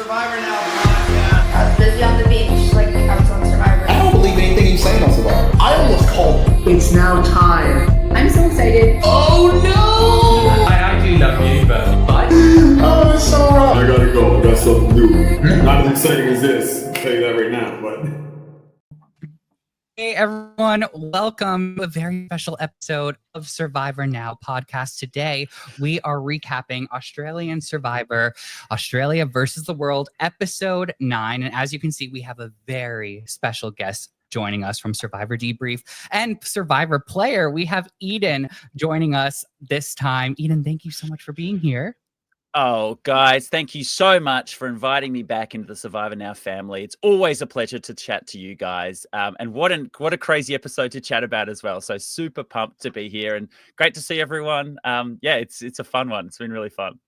Survivor Now podcast. I was busy on the beach, like I was on Survivor. I don't believe anything you say on Survivor. I almost called it. It's now time. I'm so excited. Oh no! I do love you, but what? Oh, it's so wrong. I gotta go. I got something to do. Not as exciting as this. I'll tell you that right now, but. Hey everyone, welcome to a very special episode of Survivor Now podcast. Today, we are recapping Australian Survivor, Australia versus the World, episode 9. And as you can see, we have a very special guest joining us from Survivor Debrief and Survivor Player. We have Eden joining us this time. Eden, thank you so much for being here. Oh, guys, thank you so much for inviting me back into the Survivor Now family. It's always a pleasure to chat to you guys. And what a crazy episode to chat about as well. So super pumped to be here and great to see everyone. Yeah, it's a fun one. It's been really fun.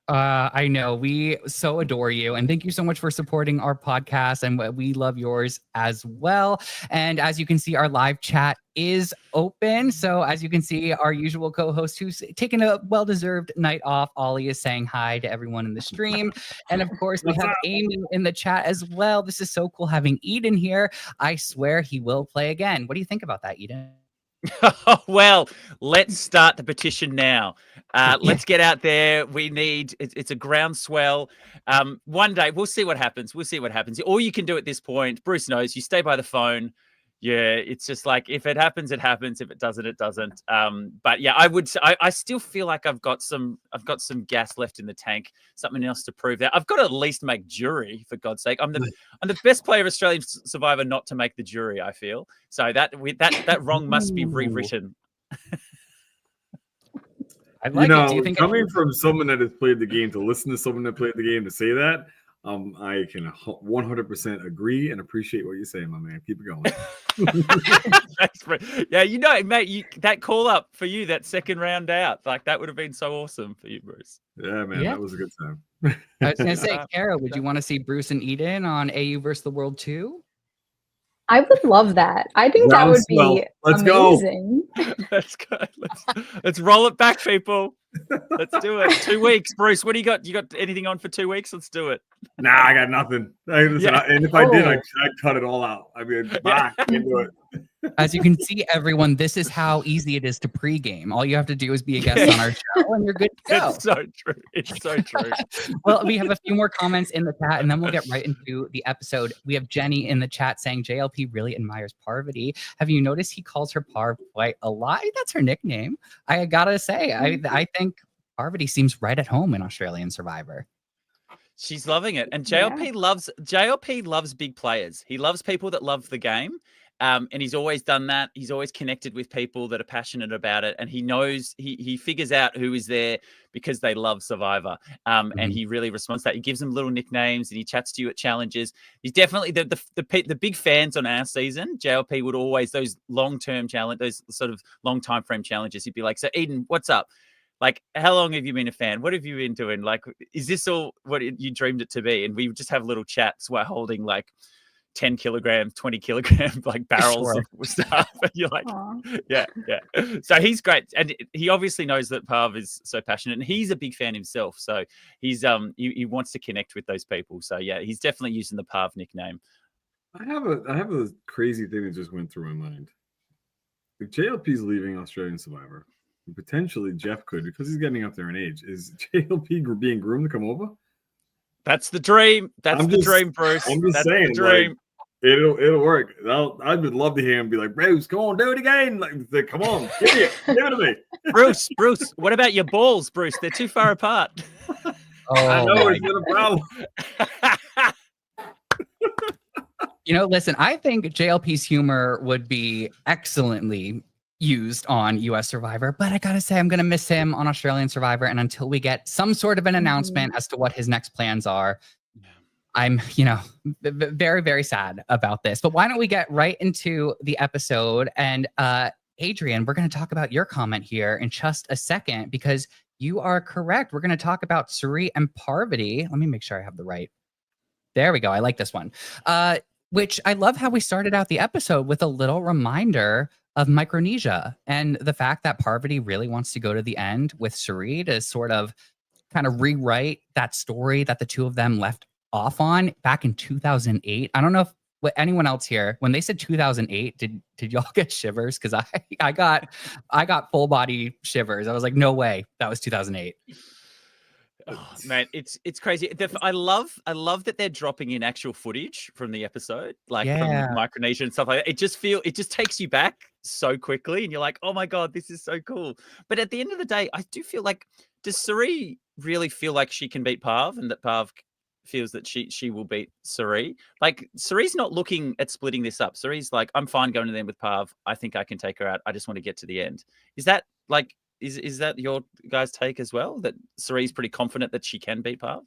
I know we so adore you, and thank you so much for supporting our podcast, and we love yours as well. And as you can see, our live chat is open. So as you can see, our usual co-host who's taking a well-deserved night off, Ollie, is saying hi to everyone in the stream. And of course, we have Amy in the chat as well. This is so cool having Eden here. I swear he will play again. What do you think about that, Eden? Well, let's start the petition now. Let's get out there. We need it's a groundswell. One day we'll see what happens. All you can do at this point, Bruce knows, you stay by the phone. Yeah, it's just like if it happens, it happens. If it doesn't, it doesn't. But yeah, I still feel like I've got some gas left in the tank. Something else to prove there. I've got to at least make jury, for God's sake. I'm the best player of Australian Survivor not to make the jury. I feel so that wrong must be rewritten. I like it. Do you think coming from someone that has played the game to listen to someone that played the game to say that, I can 100% agree and appreciate what you're saying, my man. Keep it going. Thanks, yeah, mate, that call up for you, that second round out, like that would have been so awesome for you, Bruce. Yeah, man, That was a good time. I was going to say, Kara, would you want to see Bruce and Eden on AU versus the World 2? I would love that. I think that would be amazing. Let's go. Let's roll it back, people. Let's do it. 2 weeks, Bruce. What do you got? You got anything on for 2 weeks? Let's do it. Nah, I got nothing. And if I did, I'd cut it all out. I mean, I can't do it. As you can see, everyone, this is how easy it is to pregame. All you have to do is be a guest on our show, and you're good to go. It's so true. It's so true. Well, we have a few more comments in the chat, and then we'll get right into the episode. We have Jenny in the chat saying JLP really admires Parvati. Have you noticed he calls her Parv quite a lot? That's her nickname. I gotta say, I think Parvati seems right at home in Australian Survivor. She's loving it, and JLP loves big players. He loves people that love the game. And he's always done that. He's always connected with people that are passionate about it. And he knows, he figures out who is there because they love Survivor. And he really responds to that. He gives them little nicknames and he chats to you at challenges. He's definitely the big fans on our season. JLP would always, those long-term challenge, those sort of long time frame challenges. He'd be like, so Eden, what's up? Like, how long have you been a fan? What have you been doing? Like, is this all what you dreamed it to be? And we would just have little chats while holding like 10 kilograms, 20 kilogram like barrels of stuff. And you're like, yeah. So he's great. And he obviously knows that Parv is so passionate and he's a big fan himself. So he's he wants to connect with those people. So yeah, he's definitely using the Parv nickname. I have a crazy thing that just went through my mind. If JLP's leaving Australian Survivor, potentially Jeff could, because he's getting up there in age. Is JLP being groomed to come over? That's the dream. That's the dream, Bruce. I'm just saying, the dream. Like, it'll work. I would love to hear him be like, Bruce, come on, do it again. Like, come on, give it to me. Bruce, what about your balls, Bruce? They're too far apart. I know it's been a problem. Listen, I think JLP's humor would be excellently used on US Survivor, but I gotta say I'm gonna miss him on Australian Survivor, and until we get some sort of an announcement as to what his next plans are, I'm very, very sad about this. But why don't we get right into the episode? And Adrian, we're going to talk about your comment here in just a second, because you are correct. We're going to talk about Cirie and Parvati. Let me make sure I have the right. There we go. I like this one. Which I love how we started out the episode with a little reminder of Micronesia and the fact that Parvati really wants to go to the end with Cirie to sort of kind of rewrite that story that the two of them left off on back in 2008. I don't know if anyone else here, when they said 2008, did y'all get shivers? Because I got full body shivers. I was like, no way, that was 2008. Oh, man, it's crazy. I love that they're dropping in actual footage from the episode, like from Micronesia and stuff like that. It just takes you back so quickly, and you're like, oh my god, this is so cool. But at the end of the day, I do feel like, does Cirie really feel like she can beat Parv, and that Parv feels that she will beat Cirie? Like, Cirie's not looking at splitting this up. Cirie's like, I'm fine going to the end with Parv. I think I can take her out. I just want to get to the end. Is that like? Is that your guys' take as well? That Cirie's pretty confident that she can beat Parv?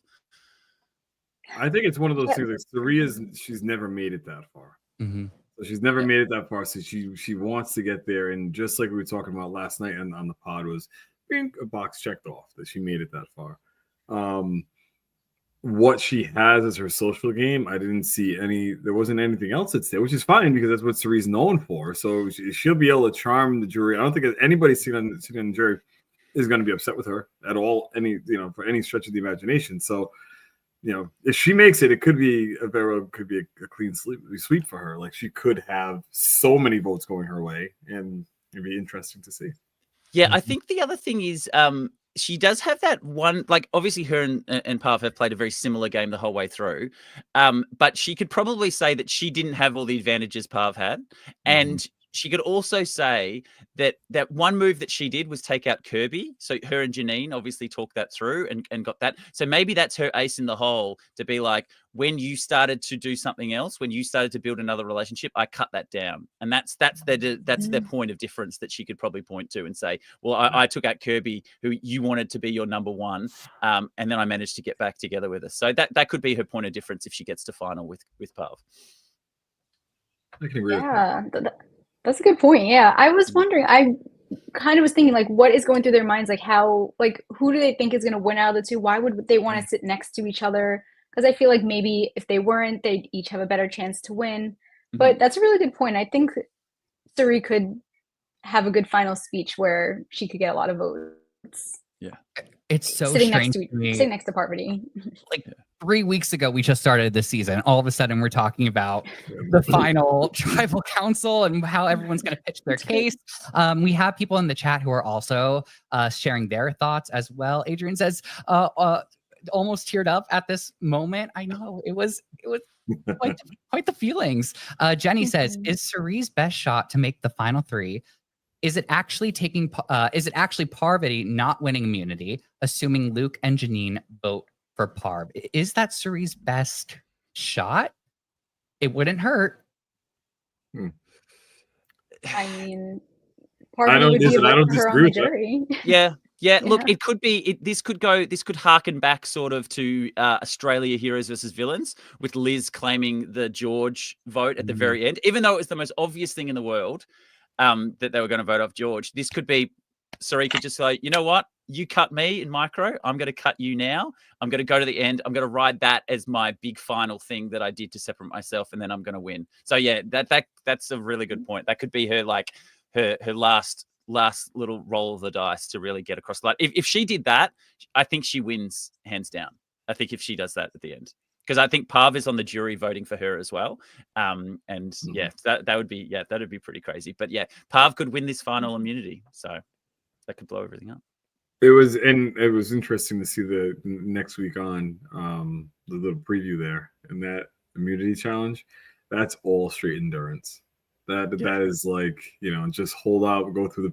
I think it's one of those things. Like Cirie she's never made it that far. Mm-hmm. So she's never made it that far. So she wants to get there. And just like we were talking about last night on the pod, was being a box checked off that she made it that far. What she has as her social game, I didn't see there wasn't anything else that's there, which is fine because that's what Cirie's known for. So she'll be able to charm the jury. I don't think anybody sitting on the jury is going to be upset with her at all, for any stretch of the imagination. So, if she makes it, it could be a clean sweep for her. Like, she could have so many votes going her way, and it'd be interesting to see. Yeah, I think the other thing is, she does have that one, like, obviously her and Parv have played a very similar game the whole way through. But she could probably say that she didn't have all the advantages Parv had. And she could also say that one move that she did was take out Kirby. So her and Janine obviously talked that through and got that. So maybe that's her ace in the hole, to be like, when you started to do something else, when you started to build another relationship, I cut that down. And that's their point of difference that she could probably point to and say, well, I took out Kirby, who you wanted to be your number one, and then I managed to get back together with us. So that could be her point of difference if she gets to final with Parv. I can agree with that. That's a good point. Yeah. I was wondering, I kind of was thinking, like, what is going through their minds? Like, who do they think is going to win out of the two? Why would they want to sit next to each other? Because I feel like maybe if they weren't, they'd each have a better chance to win. But that's a really good point. I think Cirie could have a good final speech where she could get a lot of votes. Yeah. It's so sitting strange sitting next to Parvati. Like 3 weeks ago, we just started this season. All of a sudden, we're talking about the final tribal council and how everyone's going to pitch their case. We have people in the chat who are also sharing their thoughts as well. Adrian says, almost teared up at this moment. I know it was quite the feelings. Jenny says, is Cirie's best shot to make the final three? Is it actually Parvati not winning immunity, assuming Luke and Janine vote for Parv? Is that Cirie's best shot? It wouldn't hurt. I mean, Parvati would be I don't her on disagree the with jury. Yeah. Look, it could be. This could harken back sort of to Australia Heroes versus Villains, with Liz claiming the George vote at the very end, even though it was the most obvious thing in the world. That they were going to vote off George. This could be, Cirie could just say, you know what? You cut me in micro. I'm going to cut you now. I'm going to go to the end. I'm going to ride that as my big final thing that I did to separate myself, and then I'm going to win. So yeah, that's a really good point. That could be her, like, her last little roll of the dice to really get across the line. If she did that, I think she wins hands down. I think if she does that at the end. Because I think Parv is on the jury voting for her as well. That would be pretty crazy. But yeah, Parv could win this final immunity. So that could blow everything up. It was interesting to see the next week on the little preview there, and that immunity challenge. That's all straight endurance. That is like, just hold out, go through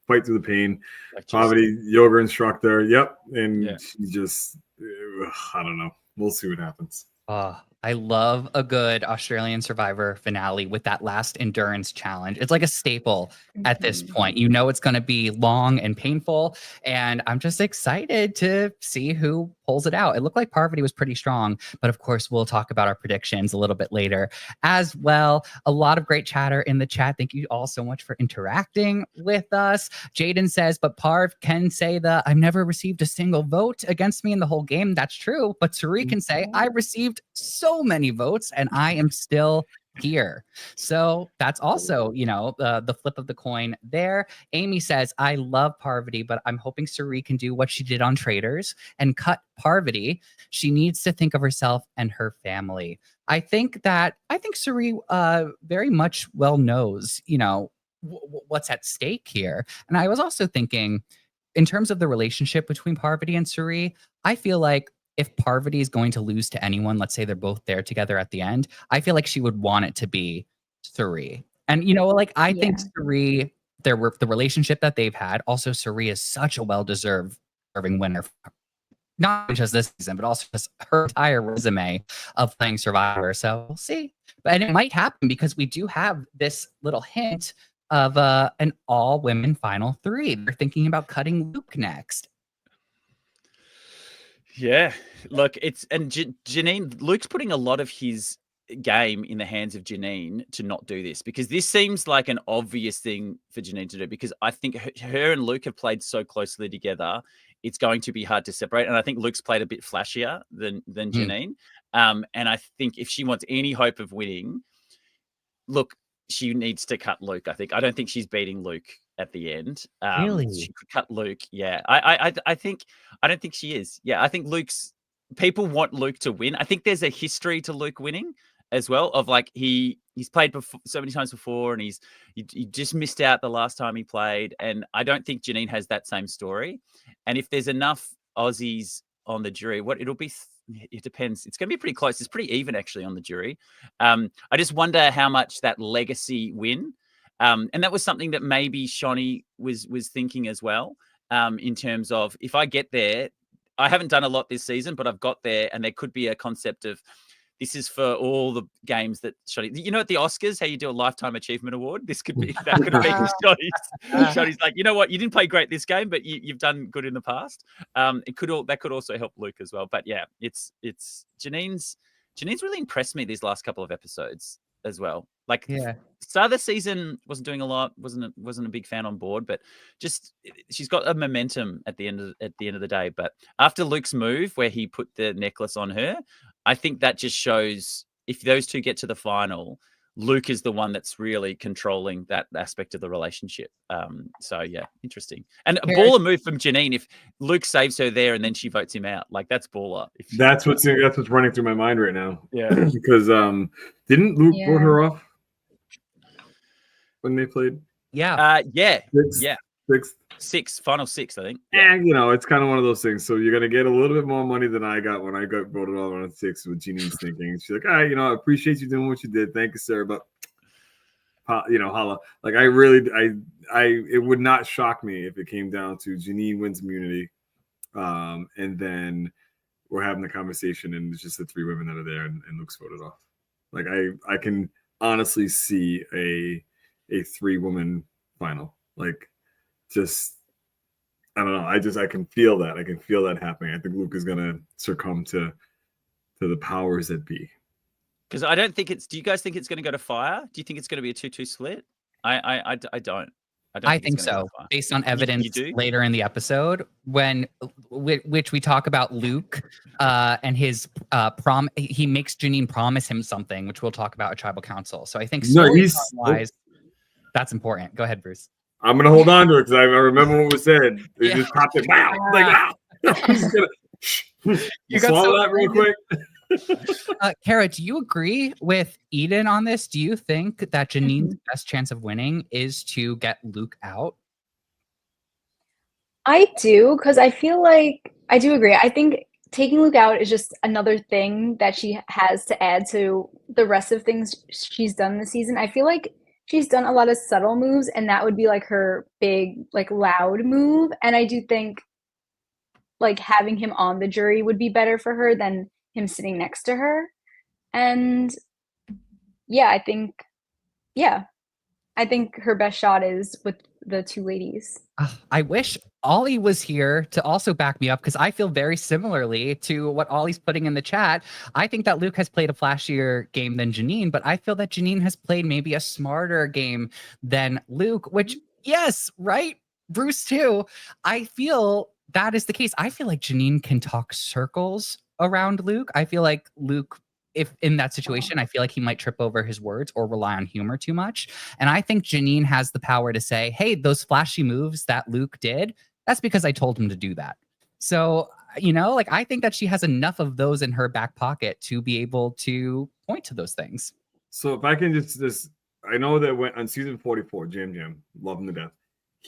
fight through the pain. Like Parvati, yoga instructor. Yep. And she just, I don't know. We'll see what happens. I love a good Australian Survivor finale with that last endurance challenge. It's like a staple at this point. It's going to be long and painful, and I'm just excited to see who pulls it out. It looked like Parvati was pretty strong, but of course, we'll talk about our predictions a little bit later as well. A lot of great chatter in the chat. Thank you all so much for interacting with us. Jaden says, but Parv can say I've never received a single vote against me in the whole game. That's true, but Cirie can say, I received so many votes and I am still here. So that's also, the flip of the coin there. Amy says, I love Parvati, but I'm hoping Cirie can do what she did on Traders and cut Parvati. She needs to think of herself and her family. I think Cirie very much well knows, what's at stake here. And I was also thinking, in terms of the relationship between Parvati and Cirie, I feel like if Parvati is going to lose to anyone, let's say they're both there together at the end, I feel like she would want it to be Cirie. And I think Cirie, the relationship that they've had, also Cirie is such a well-deserving winner, not just this season, but also just her entire resume of playing Survivor. So we'll see. And it might happen because we do have this little hint of an all-women final 3. They're thinking about cutting Luke next. Yeah, look, Janine, Luke's putting a lot of his game in the hands of Janine to not do this, because this seems like an obvious thing for Janine to do, because I think her and Luke have played so closely together, it's going to be hard to separate. And I think Luke's played a bit flashier than Janine. And I think if she wants any hope of winning, look, she needs to cut Luke. I don't think she's beating Luke at the end. Really? She could cut Luke. Yeah. I don't think she is. Yeah. I think people want Luke to win. I think there's a history to Luke winning as well, of like he's played before, so many times before, and he just missed out the last time he played. And I don't think Janine has that same story. And if there's enough Aussies on the jury, it depends. It's going to be pretty close. It's pretty even actually on the jury. I just wonder how much that legacy win. And that was something that maybe Shonee was thinking as well, in terms of, if I get there, I haven't done a lot this season, but I've got there, and there could be a concept of, this is for all the games that Shonee, at the Oscars, how you do a Lifetime Achievement Award, that could be Shonee's. Shonee's like, you know what, you didn't play great this game, but you've done good in the past. That could also help Luke as well. But yeah, it's Janine's really impressed me these last couple of episodes as well. Like, start of the season wasn't doing a lot, wasn't a big fan on board, but just she's got a momentum at the end of the day. But after Luke's move where he put the necklace on her, I think that just shows, if those two get to the final, Luke is the one that's really controlling that aspect of the relationship. So yeah, interesting. And a baller move from Janine, if Luke saves her there and then she votes him out, like, that's baller. That's what's running through my mind right now. Yeah. Because didn't Luke vote her off when they played? Yeah. Final six, I think. And it's kind of one of those things. So you're gonna get a little bit more money than I got when I got voted off on 6 with Janine's thinking. She's like, I appreciate you doing what you did. Thank you, sir. But holla. Like, it would not shock me if it came down to Janine wins immunity, and then we're having the conversation, and it's just the 3 women that are there, and Luke's voted off. Like, I can honestly see a 3-woman final. Like, just, I don't know. I can feel that. I can feel that happening. I think Luke is gonna succumb to the powers that be. Because I don't think do you guys think it's going to go to fire? Do you think it's going to be a 2-2 split? I don't. I think so, based on evidence later in the episode, which we talk about Luke and his he makes Janine promise him something, which we'll talk about at Tribal Council. So I think storyline-wise, that's important. Go ahead, Bruce. I'm gonna hold on to it because I remember what was said. It just popped it. Wow! Like, wow! I'm just gonna swallow that real quick. Kara, do you agree with Eden on this? Do you think that Janine's best chance of winning is to get Luke out? I do, because I feel like I do agree. I think taking Luke out is just another thing that she has to add to the rest of things she's done this season. I feel like she's done a lot of subtle moves, and that would be like her big, like, loud move. And I do think, like, having him on the jury would be better for her than him sitting next to her. And yeah, I think her best shot is with the 2 ladies. I wish Ollie was here to also back me up, because I feel very similarly to what Ollie's putting in the chat. I think that Luke has played a flashier game than Janine, but I feel that Janine has played maybe a smarter game than Luke, which, yes, right? Bruce too. I feel that is the case. I feel like Janine can talk circles around Luke. I feel like Luke if in that situation, I feel like he might trip over his words or rely on humor too much. And I think Janine has the power to say, hey, those flashy moves that Luke did, that's because I told him to do that. So, like I think that she has enough of those in her back pocket to be able to point to those things. So if I can just I know that when on season 44, Jam, love him to death.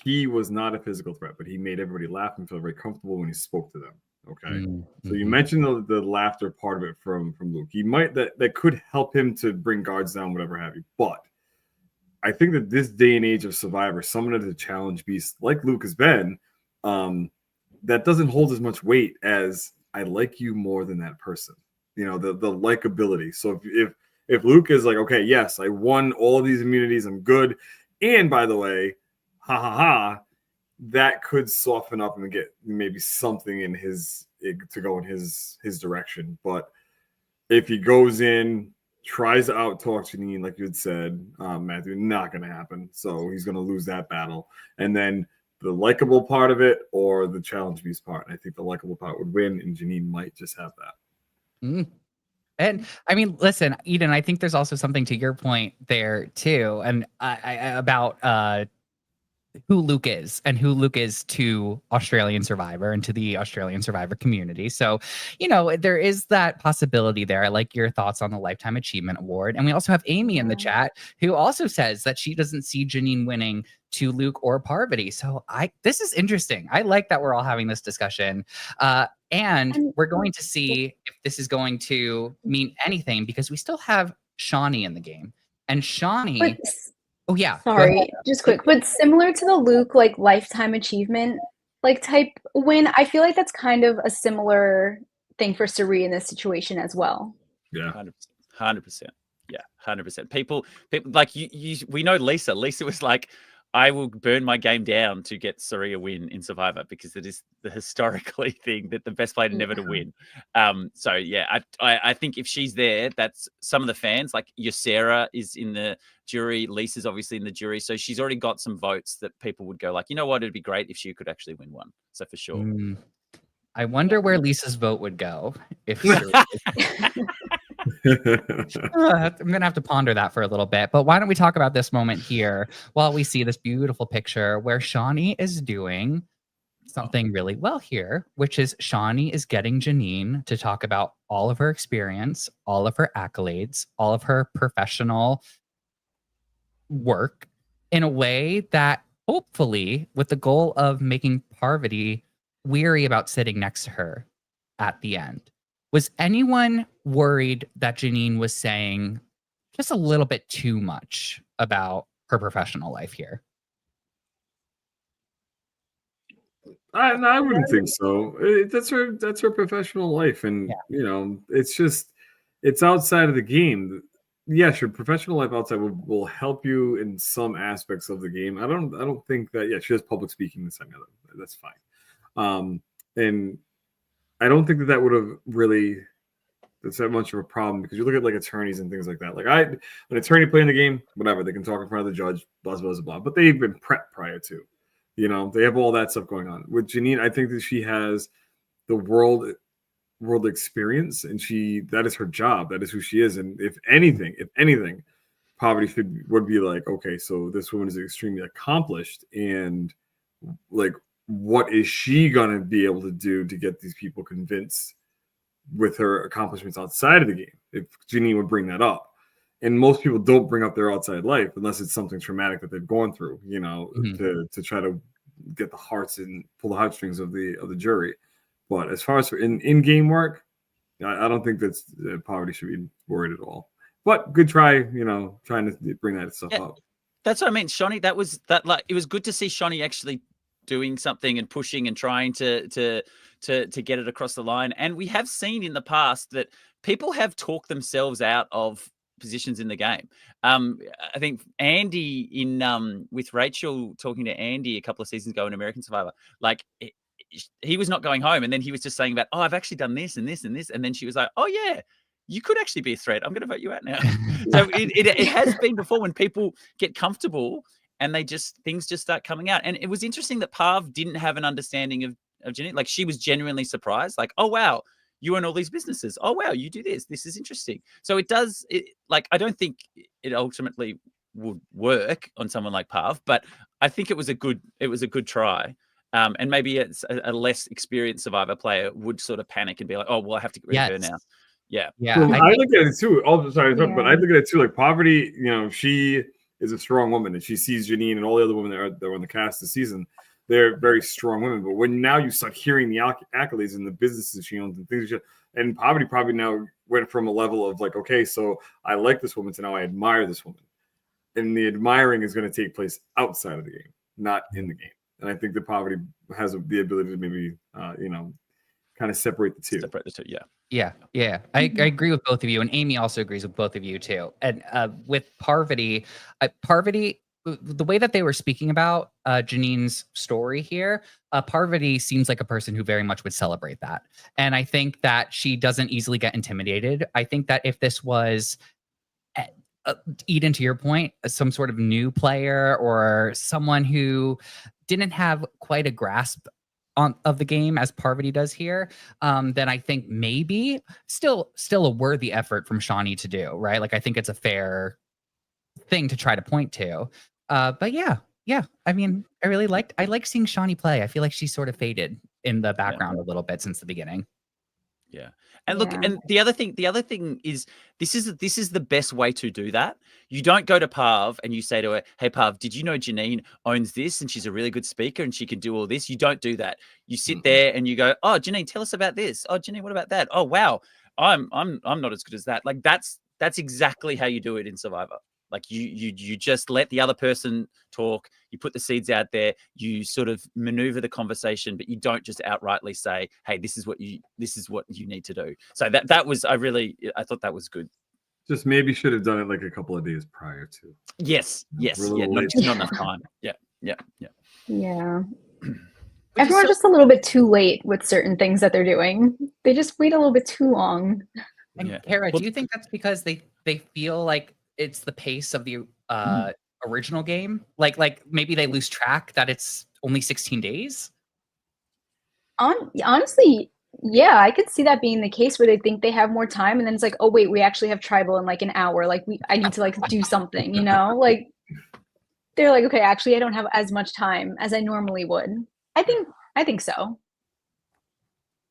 He was not a physical threat, but he made everybody laugh and feel very comfortable when he spoke to them. Okay. Mm-hmm. So you mentioned the laughter part of it from Luke. He might that could help him to bring guards down, whatever have you. But I think that this day and age of Survivor, someone as a challenge beast like Luke has been, that doesn't hold as much weight as I like you more than that person. The likability. So if Luke is like, okay, yes, I won all of these immunities, I'm good. And by the way, ha ha ha, that could soften up and get maybe something in to go in his direction. But if he goes in, tries to out-talk Janine, like you had said, Matthew, not going to happen. So he's going to lose that battle. And then the likable part of it or the challenge beast part. I think the likable part would win, and Janine might just have that. Mm. And I mean, listen, Eden, I think there's also something to your point there too, and about who Luke is and who Luke is to Australian Survivor and to the Australian Survivor community. So, there is that possibility there. I like your thoughts on the Lifetime Achievement Award. And we also have Amy in the chat who also says that she doesn't see Janine winning to Luke or Parvati. So this is interesting. I like that we're all having this discussion. And we're going to see if this is going to mean anything because we still have Shonee in the game. And Shonee... Oh yeah. Sorry, just quick. But similar to the Luke lifetime achievement type win, I feel like that's kind of a similar thing for Cirie in this situation as well. Yeah. 100%. Yeah, 100%. People like we know Lisa. Lisa was like, I will burn my game down to get Cirie a win in Survivor because it is the historically thing that the best player never to win. So yeah, I think if she's there, that's some of the fans like Sarah is in the jury. Lisa's obviously in the jury. So she's already got some votes that people would go like, you know what, it'd be great if she could actually win one. So for sure. I wonder where Lisa's vote would go if I'm gonna have to ponder that for a little bit, but why don't we talk about this moment here while we see this beautiful picture where Shonee is doing something really well here, which is Shonee is getting Janine to talk about all of her experience, all of her accolades, all of her professional work in a way that hopefully with the goal of making Parvati weary about sitting next to her at the end. Was anyone worried that Janine was saying just a little bit too much about her professional life here? I wouldn't think so. That's her professional life, and it's outside of the game. Yes, your professional life outside will help you in some aspects of the game. I don't think that. Yeah, she does public speaking this time. That's fine. And I don't think that would have really that's that much of a problem because you look at attorneys and things like that. An attorney playing the game, whatever, they can talk in front of the judge, blah, blah, blah, blah. But they've been prepped prior to. They have all that stuff going on. With Janine, I think that she has the world experience, and that is her job. That is who she is. And if anything, Parvati would be like, okay, so this woman is extremely accomplished, and what is she gonna be able to do to get these people convinced with her accomplishments outside of the game? If Janine would bring that up. And most people don't bring up their outside life unless it's something traumatic that they've gone through, to try to get the hearts and pull the heartstrings of the jury. But as far as for in-game work, I don't think that Parvati should be worried at all. But good try, trying to bring that stuff up. That's what I mean, Shonee. It was good to see Shonee actually doing something and pushing and trying to get it across the line. And we have seen in the past that people have talked themselves out of positions in the game. I think Andy with Rachel talking to Andy a couple of seasons ago in American Survivor, he was not going home, and then he was just saying about, I've actually done this and this and this, and then she was like, oh yeah, you could actually be a threat. I'm going to vote you out now. So it has been before when people get comfortable and things just start coming out. And it was interesting that Parv didn't have an understanding of Janine. She was genuinely surprised. Oh wow, you own all these businesses. Oh wow, you do this. This is interesting. So it does. Like I don't think it ultimately would work on someone like Parv, but I think it was a good try. And maybe it's a less experienced Survivor player would sort of panic and be like, oh well, I have to get rid of her now. Yeah. Yeah. Well, I I look at it too. Oh, sorry, but Yeah. I look at it too. Like Parvati, she is a strong woman, and she sees Janine and all the other women that are on the cast this season. They're very strong women. But when now you start hearing the accolades and the businesses she owns and things, and Parvati probably now went from a level of like, okay, so I like this woman to now I admire this woman, and the admiring is going to take place outside of the game, not in the game. And I think that Parvati has the ability to maybe, kind of separate the two. Yeah. I agree with both of you, and Amy also agrees with both of you too. And with Parvati, the way that they were speaking about Janine's story here, Parvati seems like a person who very much would celebrate that. And I think that she doesn't easily get intimidated. I think that if this was, Eden, to your point, some sort of new player or someone who didn't have quite a grasp of the game as Parvati does here, then I think maybe still a worthy effort from Shonee to do, right? Like I think it's a fair thing to try to point to. But yeah. I mean, I like seeing Shonee play. I feel like she's sort of faded in the background a little bit since the beginning. Yeah. And look, and the other thing is this is the best way to do that. You don't go to Parv and you say to her, hey Parv, did you know Janine owns this and she's a really good speaker and she can do all this? You don't do that. You sit there and you go, oh Janine, tell us about this. Oh Janine, what about that? Oh wow, I'm not as good as that. Like that's exactly how you do it in Survivor. Like you just let the other person talk, you put the seeds out there, you sort of maneuver the conversation, but you don't just outrightly say, hey, this is what you need to do. So that was, I thought that was good. Just maybe should have done it like a couple of days prior to. Yes. Yeah, not enough time. Yeah. Everyone's just a little bit too late with certain things that they're doing. They just wait a little bit too long. And Kara, do you think that's because they feel like it's the pace of the original game? Like maybe they lose track that it's only 16 days? Honestly, yeah, I could see that being the case where they think they have more time and then it's like, oh wait, we actually have tribal in like an hour. Like I need to like do something, Like they're like, okay, actually I don't have as much time as I normally would. I think so.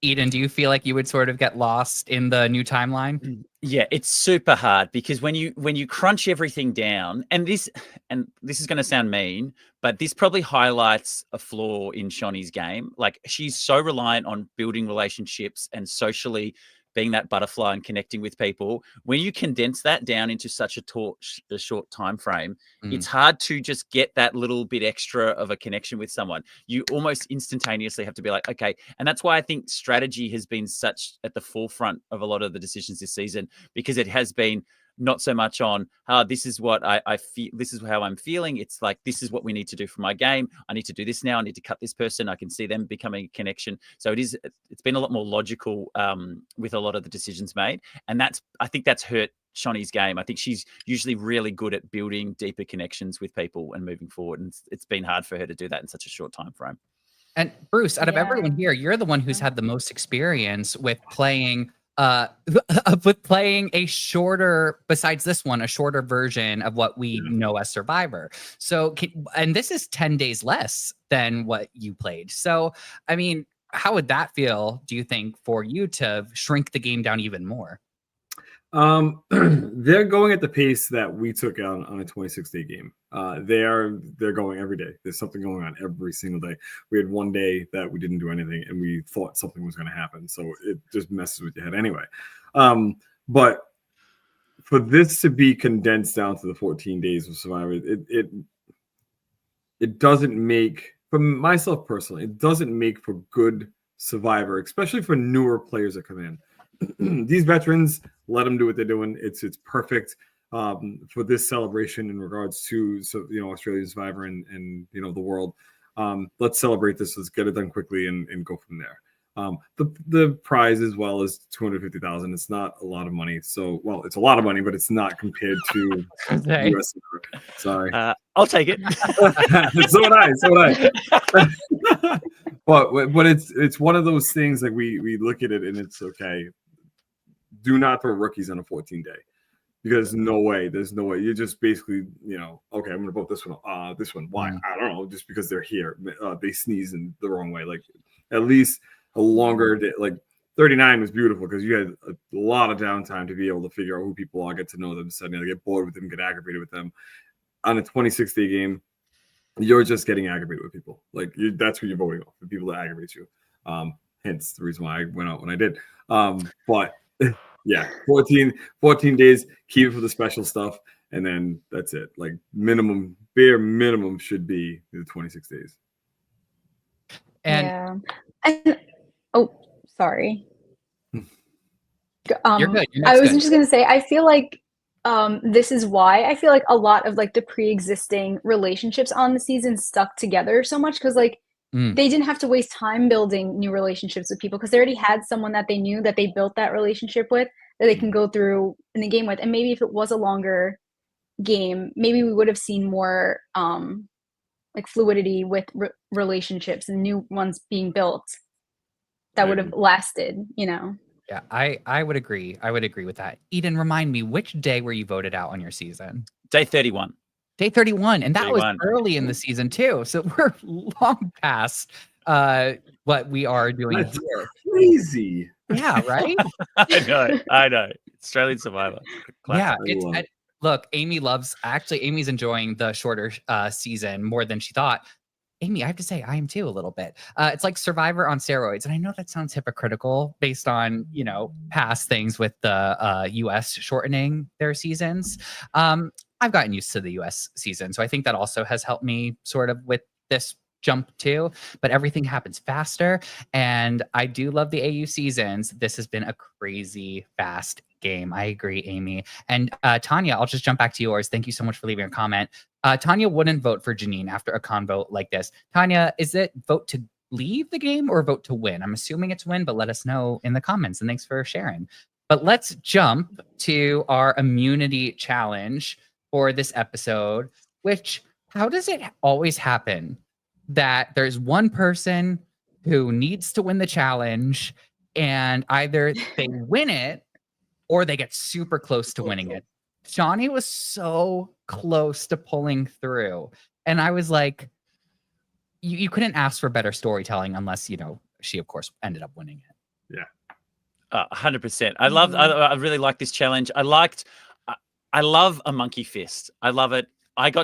Eden, do you feel like you would sort of get lost in the new timeline? Yeah, it's super hard because when you crunch everything down, and this is going to sound mean, but this probably highlights a flaw in Shonee's game. Like she's so reliant on building relationships and socially being that butterfly and connecting with people. When you condense that down into such a short time frame, it's hard to just get that little bit extra of a connection with someone. You almost instantaneously have to be like, okay. And that's why I think strategy has been such at the forefront of a lot of the decisions this season, because it has been not so much on this is what I feel, this is how I'm feeling. It's like, this is what we need to do for my game. I need to do this now. I need to cut this person. I can see them becoming a connection. So it's been a lot more logical with a lot of the decisions made. And I think that's hurt Shonee's game. I think she's usually really good at building deeper connections with people and moving forward. And it's been hard for her to do that in such a short time frame. And Bruce, out of everyone here, you're the one who's had the most experience with playing a shorter, besides this one, a shorter version of what we know as Survivor. So, and this is 10 days less than what you played. So, I mean, how would that feel, do you think, for you to shrink the game down even more? They're going at the pace that we took out on a 26-day game. They're going every day. There's something going on every single day. We had one day that we didn't do anything and we thought something was going to happen. So it just messes with your head anyway. But for this to be condensed down to the 14 days of Survivor, it doesn't make, for myself personally, it doesn't make for good Survivor, especially for newer players that come in. These veterans, let them do what they're doing. It's perfect for this celebration in regards to Australian Survivor and the world. Let's celebrate this. Let's get it done quickly and go from there. The prize as well is $250,000. It's not a lot of money. So, well, it's a lot of money, but it's not compared to US. Sorry, I'll take it. So would I. But it's one of those things like we look at it and it's okay. Do not throw rookies on a 14-day because there's no way. You're just basically, okay, I'm gonna vote this one. This one. Why? I don't know. Just because they're here, they sneeze in the wrong way. Like at least a longer day. Like 39 was beautiful because you had a lot of downtime to be able to figure out who people are, get to know them, suddenly get bored with them, get aggravated with them. On a 26-day game, you're just getting aggravated with people. Like that's who you're voting on, the people that aggravate you. Hence the reason why I went out when I did. But yeah, 14 days, keep it for the special stuff, and then that's it. Like bare minimum should be the 26 days. And sorry. You're good. I was just gonna say, I feel like this is why I feel like a lot of like the pre-existing relationships on the season stuck together so much because like they didn't have to waste time building new relationships with people because they already had someone that they knew that they built that relationship with that they can go through in the game with. And maybe if it was a longer game, maybe we would have seen more like fluidity with relationships and new ones being built that would have lasted, Yeah, I would agree. I would agree with that. Eden, remind me, which day were you voted out on your season? Day 31. Day 31. And that 31. was early in the season too. So we're long past what we are doing That's here. Crazy. Yeah, right? I know. Australian Survivor. Yeah, Classic. look, Amy's enjoying the shorter season more than she thought. Amy, I have to say, I am too a little bit. It's like Survivor on steroids. And I know that sounds hypocritical based on, past things with the US shortening their seasons. I've gotten used to the US season. So I think that also has helped me sort of with this jump too, but everything happens faster. And I do love the AU seasons. This has been a crazy fast game. I agree, Amy. And Tanya, I'll just jump back to yours. Thank you so much for leaving a comment. Tanya wouldn't vote for Janine after a con vote like this. Tanya, is it vote to leave the game or vote to win? I'm assuming it's win, but let us know in the comments. And thanks for sharing. But let's jump to our immunity challenge for this episode, which how does it always happen that there's one person who needs to win the challenge and either they win it or they get super close to winning it? Shonee was so close to pulling through. And I was like, you couldn't ask for better storytelling unless, she, of course, ended up winning it. Yeah. 100%. I really like this challenge. I love a monkey fist. I love it. I'd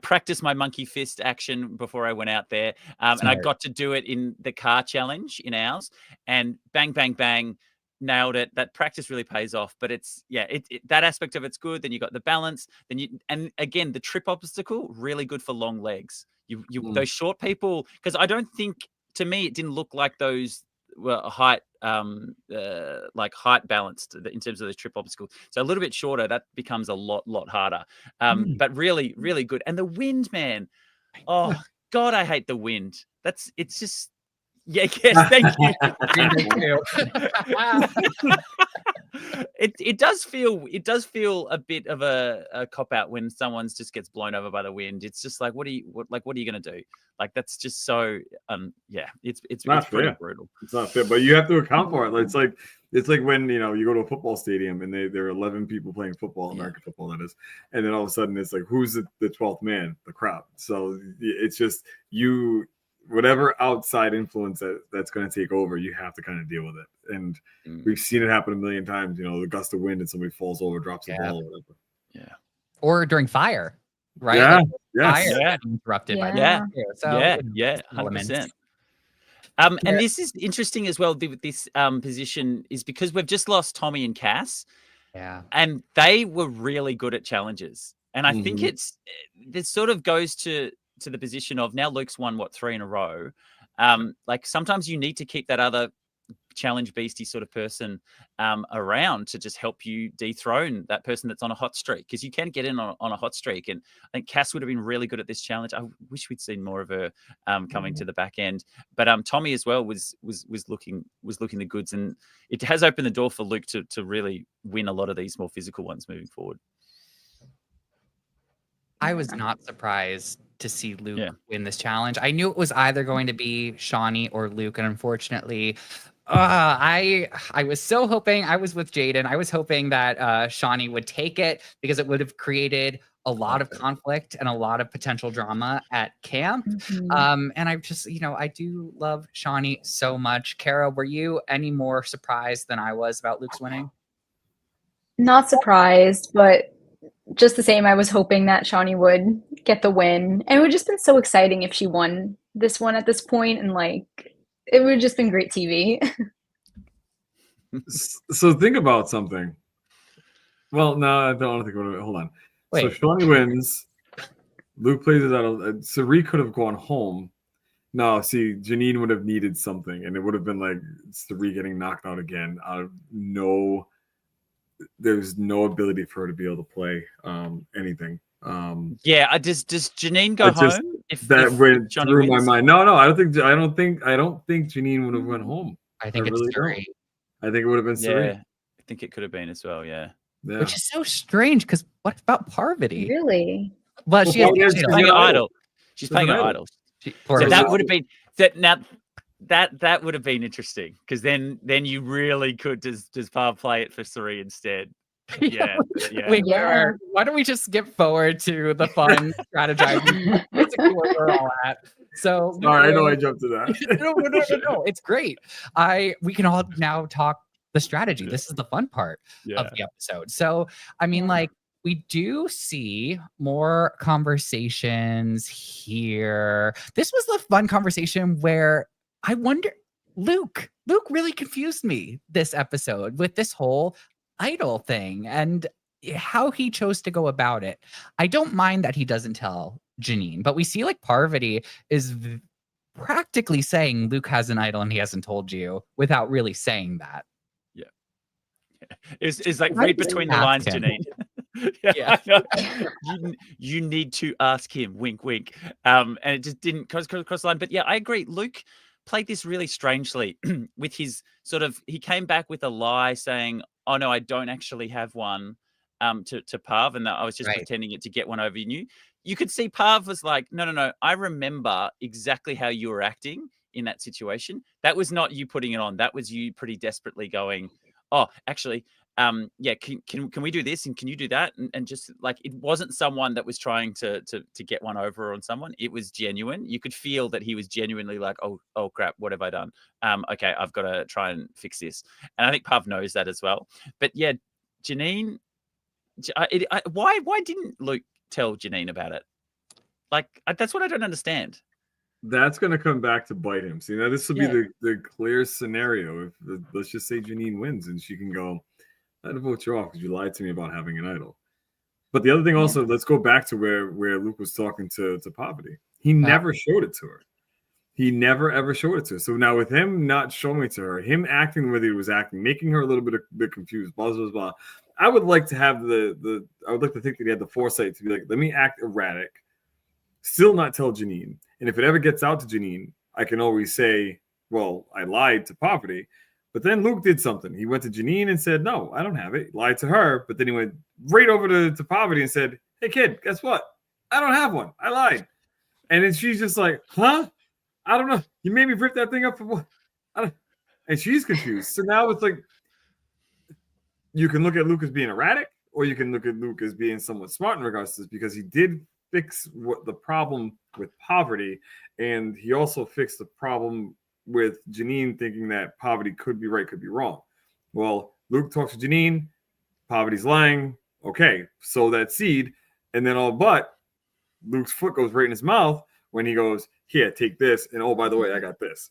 practice my monkey fist action before I went out there. And I got to do it in the car challenge in ours and bang, bang, bang, nailed it. That practice really pays off, but that aspect of it's good. Then you got the balance, and again, the trip obstacle, really good for long legs. Those short people, because I don't think, to me, it didn't look like those were height balanced in terms of the trip obstacle. So a little bit shorter, that becomes a lot harder. But really, really good. And the wind, man. Oh God, I hate the wind. It's just, yes, thank you. It does feel a bit of a cop out when someone just gets blown over by the wind. It's just like, what are you going to do? Like, that's just so it's pretty brutal. It's not fair, but you have to account for it. It's like when you go to a football stadium and there are 11 people playing football, American football that is, and then all of a sudden it's like, who's the 12th man? The crowd. So it's just whatever outside influence that's going to take over, you have to kind of deal with it. And we've seen it happen a million times, the gust of wind and somebody falls over, drops the ball or whatever. Yeah. Or during fire, right? Yeah. Fire interrupted by that. So, 100%. And this is interesting as well with this position is because we've just lost Tommy and Cass. Yeah. And they were really good at challenges. And I think this sort of goes to the position of now Luke's won 3 in a row. Like sometimes you need to keep that other challenge beastie sort of person around to just help you dethrone that person that's on a hot streak, because you can get in on a hot streak. And I think Cass would have been really good at this challenge. I wish we'd seen more of her coming to the back end. But Tommy as well was looking the goods, and it has opened the door for Luke to really win a lot of these more physical ones moving forward. I was not surprised to see Luke win this challenge. I knew it was either going to be Shonee or Luke, and unfortunately, I was so hoping. I was with Jaden. I was hoping that Shonee would take it because it would have created a lot of conflict and a lot of potential drama at camp. And I just, I do love Shonee so much. Kara, were you any more surprised than I was about Luke's winning? Not surprised, but just the same, I was hoping that Shonee would get the win. And it would just been so exciting if she won this one at this point, and it would have just been great TV. So think about something. Well, no, I don't want to think about it. Hold on. Wait. So Shonee wins. Luke plays it out. Cirie could have gone home. No, see, Janine would have needed something, and it would have been like Cirie getting knocked out again out of no. There's no ability for her to be able to play anything. Does Janine go home? If went Shonee through wins? my mind. No, I don't think Janine would have went home. I think it's really Cirie. I think it would have been Cirie. Yeah, I think it could have been as well. Yeah. Which is so strange because what about Parvati? Really? Well, she has She's playing an idol. She's playing an idol. So that would have been that would have been interesting because then you really could does Parv play it for Cirie instead? Yeah. Wait, why don't we just skip forward to the fun strategizing? Basically where we're all at. So sorry, I know I jumped to that. No, it's great. We can all now talk the strategy. This is the fun part of the episode. So I mean, we do see more conversations here. This was the fun conversation where I wonder, Luke really confused me this episode with this whole idol thing and how he chose to go about it. I don't mind that he doesn't tell Janine, but we see Parvati is practically saying Luke has an idol and he hasn't told you without really saying that. Yeah. It's like read between the lines, Janine. You need to ask him, wink wink. And it just didn't cross the line. But yeah, I agree. Luke played this really strangely with his he came back with a lie saying, oh no, I don't actually have one to Parv, and that I was just pretending it to get one over you. You could see Parv was like, no, I remember exactly how you were acting in that situation. That was not you putting it on. That was you pretty desperately going, oh, actually, can we do this and can you do that? And just it wasn't someone that was trying to get one over on someone. It was genuine. You could feel that he was genuinely like, oh crap, what have I done? Okay, I've got to try and fix this. And I think Parv knows that as well. But yeah, Janine, why didn't Luke tell Janine about it? That's what I don't understand. That's going to come back to bite him. See, now this will be the clear scenario. If let's just say Janine wins and she can go, I had to vote you off because you lied to me about having an idol. But the other thing also, let's go back to where Luke was talking to Parvati. He never showed it to her. He never ever showed it to her. So now with him not showing it to her, him acting the way he was acting, making her a little bit confused, blah, blah, blah. I would like to have I would like to think that he had the foresight to be like, let me act erratic, still not tell Janine. And if it ever gets out to Janine, I can always say, well, I lied to Parvati. But then Luke did something. He went to Janine and said, no, I don't have it. He lied to her. But then he went right over to Parvati and said, hey, kid, guess what? I don't have one. I lied. And then she's just like, huh? I don't know. You made me rip that thing up for what? And she's confused. So now it's like, you can look at Luke as being erratic, or you can look at Luke as being somewhat smart in regards to this, because he did fix what the problem with Parvati, and he also fixed the problem with Janine thinking that Parvati could be right, could be wrong. Well, Luke talks to Janine, Parvati's lying. Okay, sow that seed, and then all but Luke's foot goes right in his mouth when he goes, here, take this, and oh, by the way, I got this.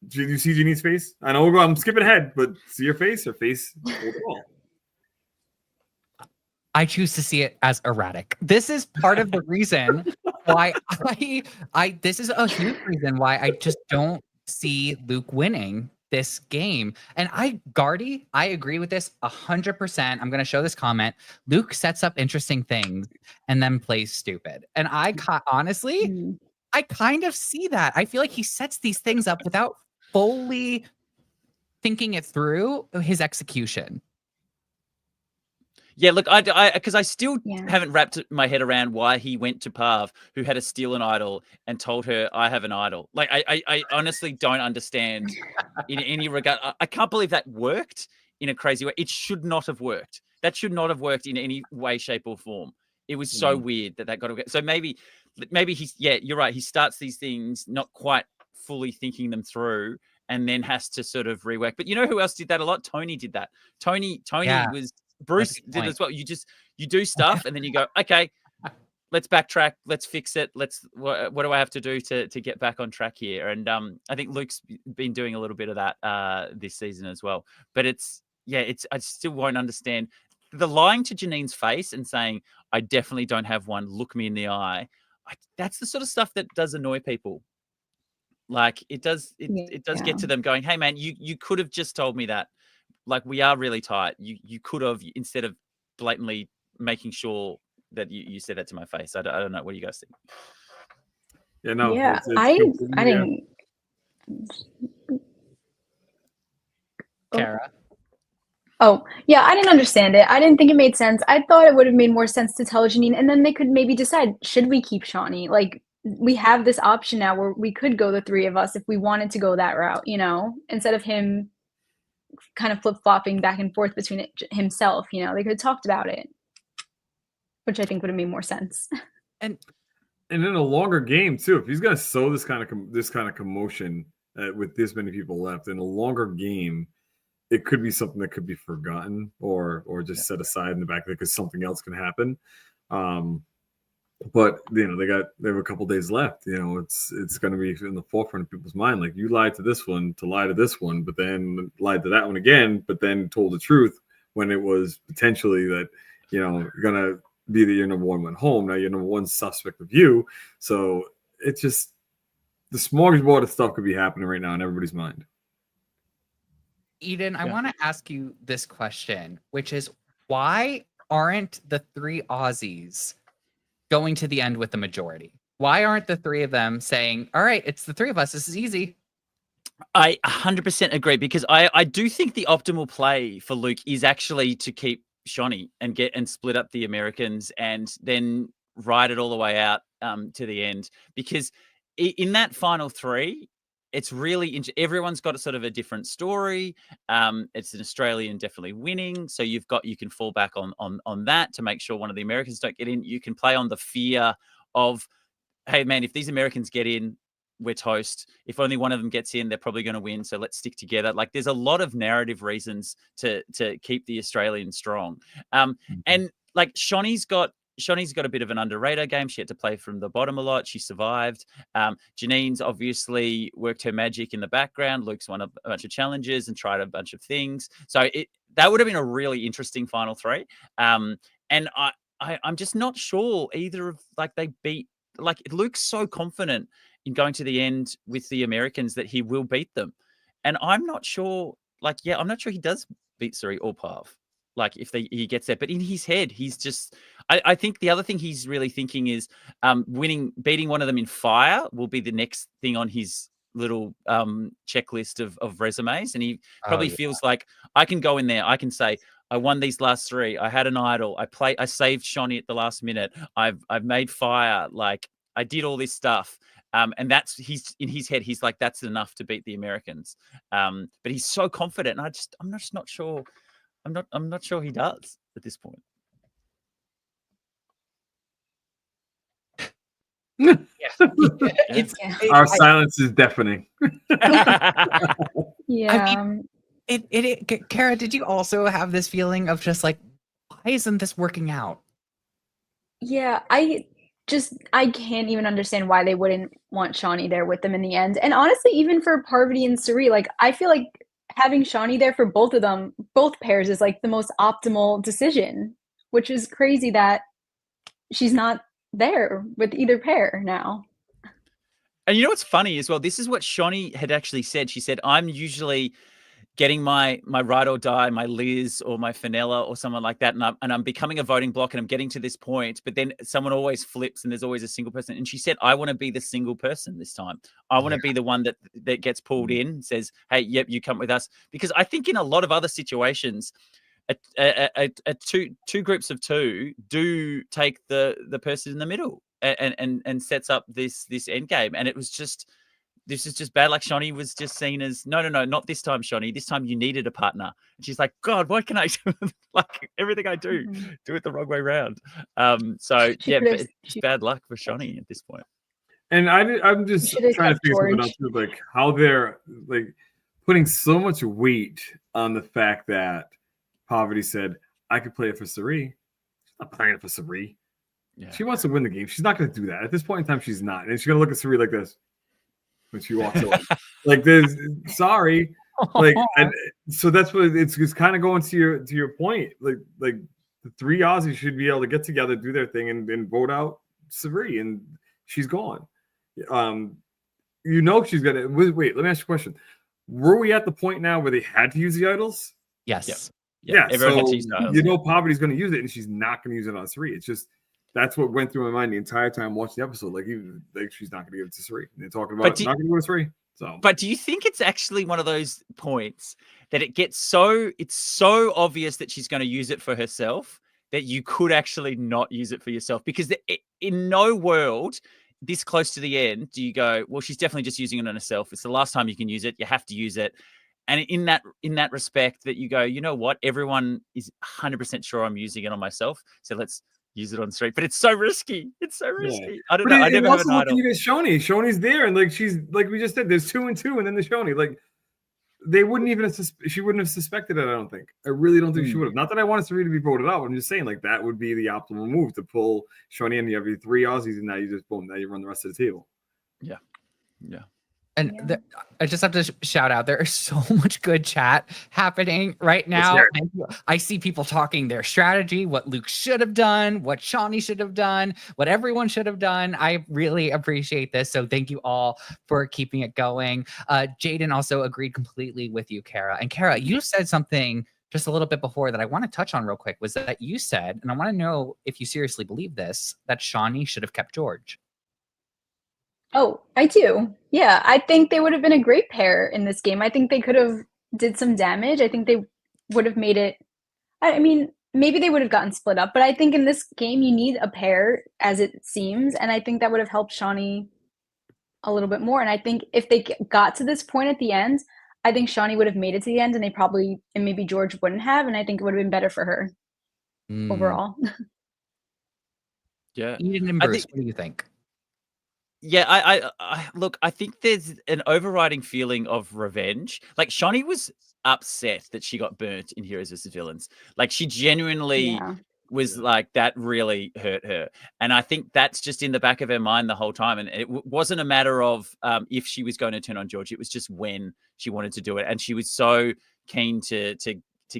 Did you see Janine's face? I know I'm skipping ahead, but see her face? Her face told it all. I choose to see it as erratic. This is part of the reason why this is a huge reason why I just don't see Luke winning this game. And Gardy, I agree with this 100%. I'm going to show this comment. Luke sets up interesting things and then plays stupid. And honestly, I kind of see that. I feel like he sets these things up without fully thinking it through his execution. Yeah, look, because I still Yeah. haven't wrapped my head around why he went to Parv, who had a steal an idol, and told her, "I have an idol." Like, I honestly don't understand in any regard. I can't believe that worked in a crazy way. It should not have worked. That should not have worked in any way, shape, or form. It was so weird that got. So maybe he's you're right. He starts these things not quite fully thinking them through, and then has to sort of rework. But you know who else did that a lot? Tony did that. Tony Yeah. was. Bruce That's a good did point. as well. You do stuff and then you go, okay, let's backtrack, let's fix it. What do I have to do to get back on track here? And I think Luke's been doing a little bit of that this season as well. But I still won't understand the lying to Janine's face and saying, I definitely don't have one. Look me in the eye. That's the sort of stuff that does annoy people. Like it does get to them going, hey man, you could have just told me that. Like, we are really tight. You could have, instead of blatantly making sure that you said that to my face. I don't know. What do you guys think? Yeah, no. Yeah, it's completely- I didn't. Kara. Oh, yeah, I didn't understand it. I didn't think it made sense. I thought it would have made more sense to tell Janine, and then they could maybe decide, should we keep Shonee? Like, we have this option now where we could go the three of us if we wanted to go that route, instead of him kind of flip-flopping back and forth between himself, they could have talked about it, which I think would have made more sense. And in a longer game too, if he's gonna sow this kind of commotion with this many people left in a longer game, it could be something that could be forgotten or just set aside in the back because something else can happen. But they have a couple days left. It's going to be in the forefront of people's mind. Like, you lied to this one to lie to this one, but then lied to that one again, but then told the truth when it was potentially that you're going to be that your number one went home. Now your number one suspect of you. So it's just the smorgasbord of stuff could be happening right now in everybody's mind. Eden, I want to ask you this question, which is, why aren't the three Aussies going to the end with the majority? Why aren't the three of them saying, all right, it's the three of us, this is easy? I 100% agree, because I do think the optimal play for Luke is actually to keep Shonee and split up the Americans and then ride it all the way out to the end, because in that final three, it's really everyone's got a sort of a different story. It's an Australian definitely winning, so you can fall back on that to make sure one of the Americans don't get in. You can play on the fear of, hey man, if these Americans get in, we're toast. If only one of them gets in, they're probably going to win, so let's stick together. Like, there's a lot of narrative reasons to keep the Australians strong. And like Shonee's got a bit of an under-radar game. She had to play from the bottom a lot. She survived. Janine's obviously worked her magic in the background. Luke's won a bunch of challenges and tried a bunch of things. So that would have been a really interesting final three. And I'm just not sure either of, like, they beat, like, Luke's so confident in going to the end with the Americans that he will beat them. And I'm not sure, I'm not sure he does beat Cirie or Parv. Like, if he gets there, but in his head, he's just. I think the other thing he's really thinking is beating one of them in fire will be the next thing on his little checklist of resumes, and he probably feels like, I can go in there, I can say, I won these last three, I had an idol, I saved Shonee at the last minute, I've made fire, like, I did all this stuff. And he's in his head, he's like, that's enough to beat the Americans. But he's so confident, and I'm just not sure. I'm not sure he does at this point. Our silence is deafening. Yeah. I mean, Kara, did you also have this feeling of just like, why isn't this working out? Yeah, I can't even understand why they wouldn't want Shonee there with them in the end. And honestly, even for Parvati and Cirie, like, I feel like having Shonee there for both of them, both pairs, is like the most optimal decision, which is crazy that she's not there with either pair now. And you know what's funny as well? This is what Shonee had actually said. She said, I'm usually getting my ride or die, my Liz or my Fenella or someone like that, and I'm becoming a voting block, and I'm getting to this point, but then someone always flips and there's always a single person. And she said, I want to be the single person this time. I want to be the one that gets pulled in, says, hey, yep, you come with us. Because I think in a lot of other situations, two groups of two do take the person in the middle and sets up this end game. And this is just bad. Like Shonee was just seen as no, not this time, Shonee. This time you needed a partner. And she's like, God, why can I do like everything I do it the wrong way around? So it's bad luck for Shonee at this point. And I'm just trying to figure something out too, like how they're like putting so much weight on the fact that Parvati said, I could play it for Cirie. She's not playing it for Cirie. Yeah. She wants to win the game. She's not going to do that. At this point in time, she's not. And she's going to look at Cirie like this when she walks away. Like this, sorry. Like, and so that's what it's kind of going to your point. Like the three Aussies should be able to get together, do their thing, and vote out Cirie, and she's gone. She's gonna wait. Let me ask you a question. Were we at the point now where they had to use the idols? Yes. Yeah. Everyone So had to use the idols. Parvati's going to use it, and she's not going to use it on Cirie. It's just that's what went through my mind the entire time watching the episode. Like she's not going to give it to Cirie. They're talking about not going to go to Cirie. So, but do you think it's actually one of those points that it's so obvious that she's going to use it for herself that you could actually not use it for yourself? Because in no world this close to the end do you go, well, she's definitely just using it on herself. It's the last time you can use it. You have to use it. And in that respect that you go, you know what? Everyone is 100% sure I'm using it on myself. So let's use it on Street. But it's so risky. It's so risky. Yeah. I don't know. I never have an idol. You guys, Shonee. Shonee's there, and like she's like we just said, there's 2 and 2, and then the Shonee. Like they wouldn't even she wouldn't have suspected it. I don't think. I really don't think she would have. Not that I wanted Cirie to be voted out. I'm just saying like that would be the optimal move to pull Shonee, and you have your 3 Aussies, and now you just boom. Now you run the rest of the table. Yeah. And I just have to shout out, there is so much good chat happening right now. I see people talking their strategy, what Luke should have done, what Shonee should have done, what everyone should have done. I really appreciate this. So thank you all for keeping it going. Jaden also agreed completely with you, Kara. And Kara, you said something just a little bit before that I want to touch on real quick, was that you said, and I want to know if you seriously believe this, that Shonee should have kept George. Oh, I do. Yeah, I think they would have been a great pair in this game. I think they could have did some damage. I think they would have made it. I mean, maybe they would have gotten split up, but I think in this game you need a pair, as it seems, and I think that would have helped Shonee a little bit more. And I think if they got to this point at the end, I think Shonee would have made it to the end, and maybe George wouldn't have, and I think it would have been better for her overall. Yeah, Eden and Bruce, what do you think? Yeah, I look, I think there's an overriding feeling of revenge. Like Shonee was upset that she got burnt in Heroes vs. Villains. Like she genuinely was like, that really hurt her. And I think that's just in the back of her mind the whole time. And it wasn't a matter of if she was going to turn on George. It was just when she wanted to do it. And she was so keen to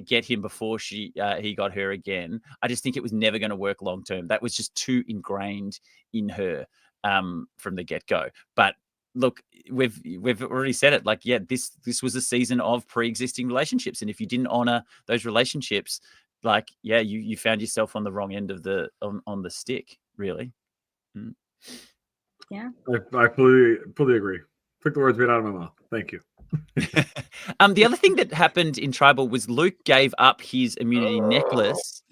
get him before he got her again. I just think it was never going to work long term. That was just too ingrained in her from the get-go. But look, we've already said it. Like, yeah, this was a season of pre-existing relationships, and if you didn't honor those relationships, like, yeah, you found yourself on the wrong end of on the stick, really. Yeah, I fully agree. Took the words right out of my mouth. Thank you. The other thing that happened in Tribal was Luke gave up his immunity necklace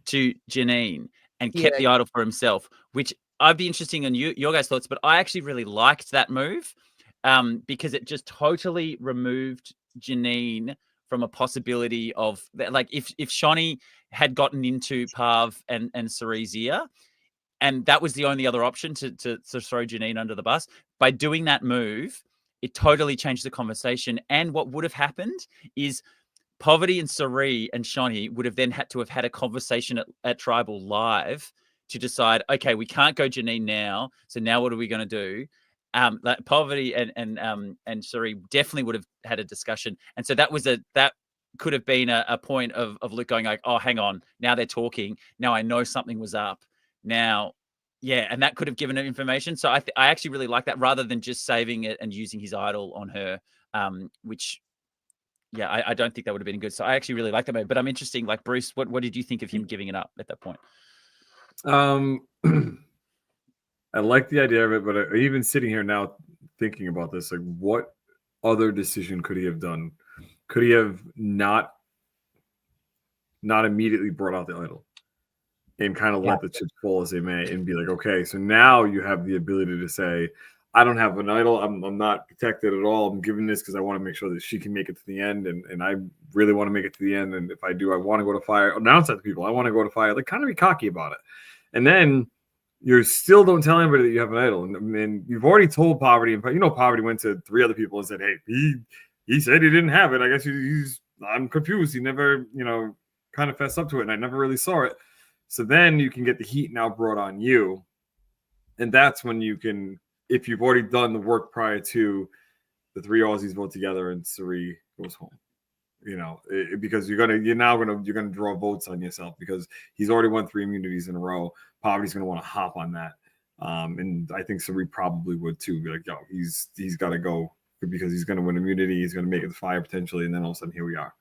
to Janine and kept the idol for himself, which I'd be interested in your guys' thoughts, but I actually really liked that move because it just totally removed Janine from a possibility of, like, if Shonee had gotten into Parv and Cirie's ear, and that was the only other option to throw Janine under the bus, by doing that move, it totally changed the conversation. And what would have happened is Parvati and Cirie and Shonee would have then had to have had a conversation at Tribal Live to decide, okay, we can't go Janine now, so now what are we going to do? Like Parvati and Cirie definitely would have had a discussion, and so that could have been a point of Luke going like, oh, hang on, now they're talking, now I know something was up, now, yeah, and that could have given her information. So I actually really like that, rather than just saving it and using his idol on her, which, yeah, I don't think that would have been good. So I actually really like that move. But I'm interested, like, Bruce, what did you think of him giving it up at that point? I like the idea of it, but even sitting here now thinking about this, like, what other decision could he have done? Could he have not not immediately brought out the idol and kind of let the chips fall as they may and be like, okay, so now you have the ability to say, I don't have an idol. I'm not protected at all. I'm giving this because I want to make sure that she can make it to the end. And I really want to make it to the end. And if I do, I want to go to fire. Announce that to people. I want to go to fire. Like, kind of be cocky about it. And then you still don't tell anybody that you have an idol. And you've already told Parvati. And Parvati went to 3 other people and said, hey, he said he didn't have it. I guess I'm confused. He never, kind of fessed up to it. And I never really saw it. So then you can get the heat now brought on you. And that's when you can, if you've already done the work prior to the 3 Aussies vote together and Cirie goes home, because you're gonna draw votes on yourself because he's already won 3 immunities in a row. Parvati's gonna want to hop on that, and I think Cirie probably would too. Be like, yo, he's got to go because he's gonna win immunity. He's gonna make it to fire potentially, and then all of a sudden here we are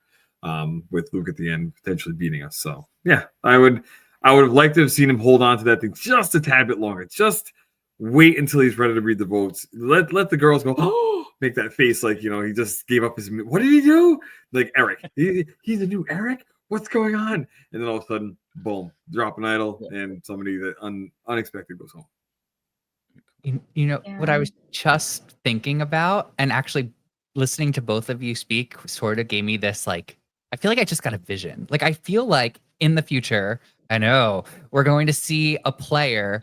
with Luke at the end potentially beating us. So yeah, I would have liked to have seen him hold on to that thing just a tad bit longer. Just wait until he's ready to read the votes. Let the girls go, oh, make that face like, he just gave up his, what did he do? Like Eric, he's a new Eric? What's going on? And then all of a sudden, boom, drop an idol and somebody that unexpected goes home. What I was just thinking about and actually listening to both of you speak sort of gave me this, like, I feel like I just got a vision. Like, I feel like in the future, I know we're going to see a player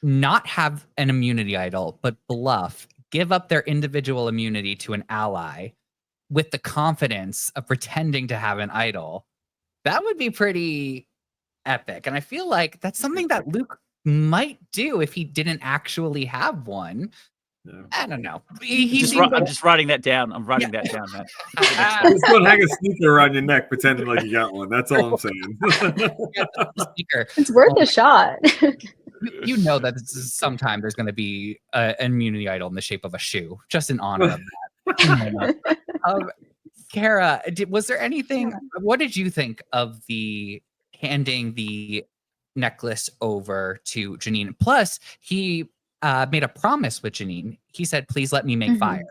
not have an immunity idol, but bluff, give up their individual immunity to an ally with the confidence of pretending to have an idol. That would be pretty epic. And I feel like that's something that Luke might do if he didn't actually have one. Yeah. I don't know. I'm just writing that down. I'm writing that down, man. Just don't hang a sneaker around your neck pretending like you got one. That's all I'm saying. It's worth a shot. You know that sometime there's going to be an immunity idol in the shape of a shoe, just in honor of that. Kara, was there anything? What did you think of the handing the necklace over to Janine? Plus, he made a promise with Janine. He said, "Please let me make fire."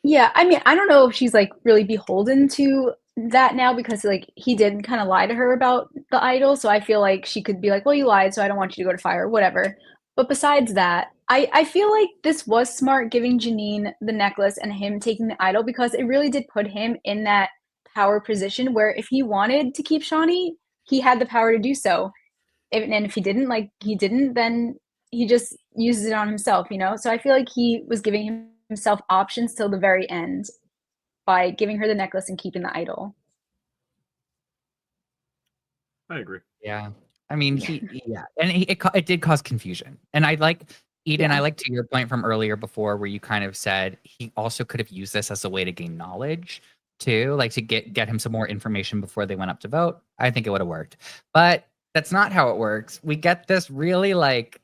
Yeah, I mean, I don't know if she's like really beholden to that now because like he did kind of lie to her about the idol, so I feel like she could be like, well, you lied, so I don't want you to go to fire, whatever. But besides that, I feel like this was smart giving Janine the necklace and him taking the idol because it really did put him in that power position where if he wanted to keep Shonee, he had the power to do so. And if he didn't, then he just uses it on himself, So I feel like he was giving himself options till the very end by giving her the necklace and keeping the idol. I agree. Yeah. I mean, and it did cause confusion. And I like, Eden, I like to your point from earlier before where you kind of said he also could have used this as a way to gain knowledge too, like to get him some more information before they went up to vote. I think it would have worked. But that's not how it works. We get this really like,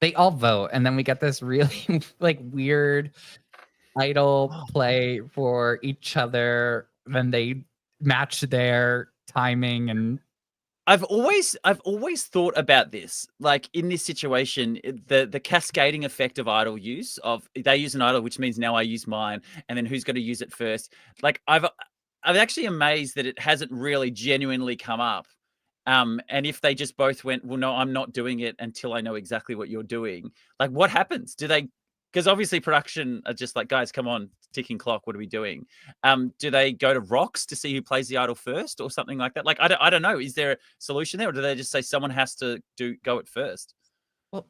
they all vote and then we get this really like weird idol play for each other when they match their timing. And I've always thought about this, like in this situation, the cascading effect of idol use of they use an idol, which means now I use mine, and then who's going to use it first? Like I'm actually amazed that it hasn't really genuinely come up. And if they just both went, well, no, I'm not doing it until I know exactly what you're doing. Like, what happens? Do they? Because obviously production are just like, guys, come on, ticking clock. What are we doing? Do they go to rocks to see who plays the idol first or something like that? Like, I don't know. Is there a solution there, or do they just say someone has to go at first? Well,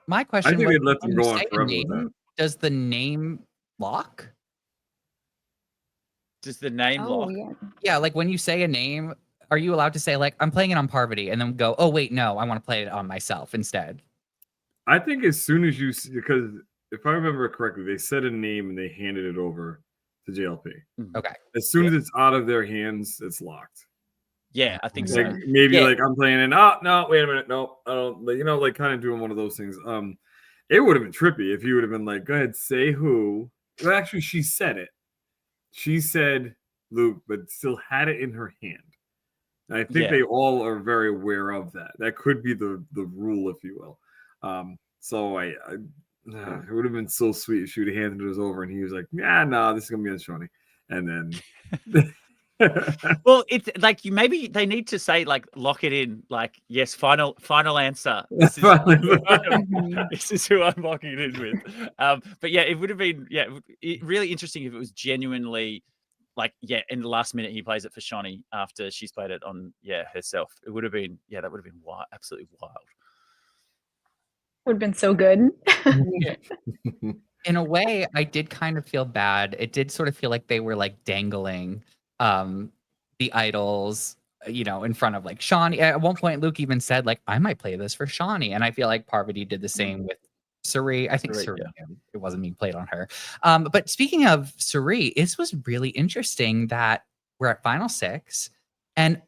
my question. I think they'd let them go on forever name, with that. Does the name lock? Does the name lock? Yeah, like when you say a name, are you allowed to say like I'm playing it on Parvati and then go, oh wait, no, I want to play it on myself instead? I think as soon as because if I remember correctly, they said a name and they handed it over to JLP. Okay. As soon as it's out of their hands, it's locked. Yeah, I think so. Like, maybe like I'm playing and no, wait a minute, no, I don't. Like kind of doing one of those things. It would have been trippy if you would have been like, go ahead, say who. Well, actually, she said it. She said Luke, but still had it in her hand. And I think they all are very aware of that. That could be the rule, if you will. So it would have been so sweet if she would have handed it over and he was like, yeah, no, this is gonna be on Shonee. and then Well, it's like maybe they need to say like lock it in, like yes, final answer. This is Mhm. this is who I'm locking it in with. But yeah, it would have been really interesting if it was genuinely like in the last minute he plays it for Shonee after she's played it on herself. It would have been that would have been wild, absolutely wild. Would have been so good. In a way, I did kind of feel bad. It did sort of feel like they were like dangling the idols, in front of like Shonee. At one point, Luke even said like, "I might play this for Shonee," and I feel like Parvati did the same with Cirie. I think Cirie, it wasn't being played on her. But speaking of Cirie, this was really interesting that we're at Final Six, and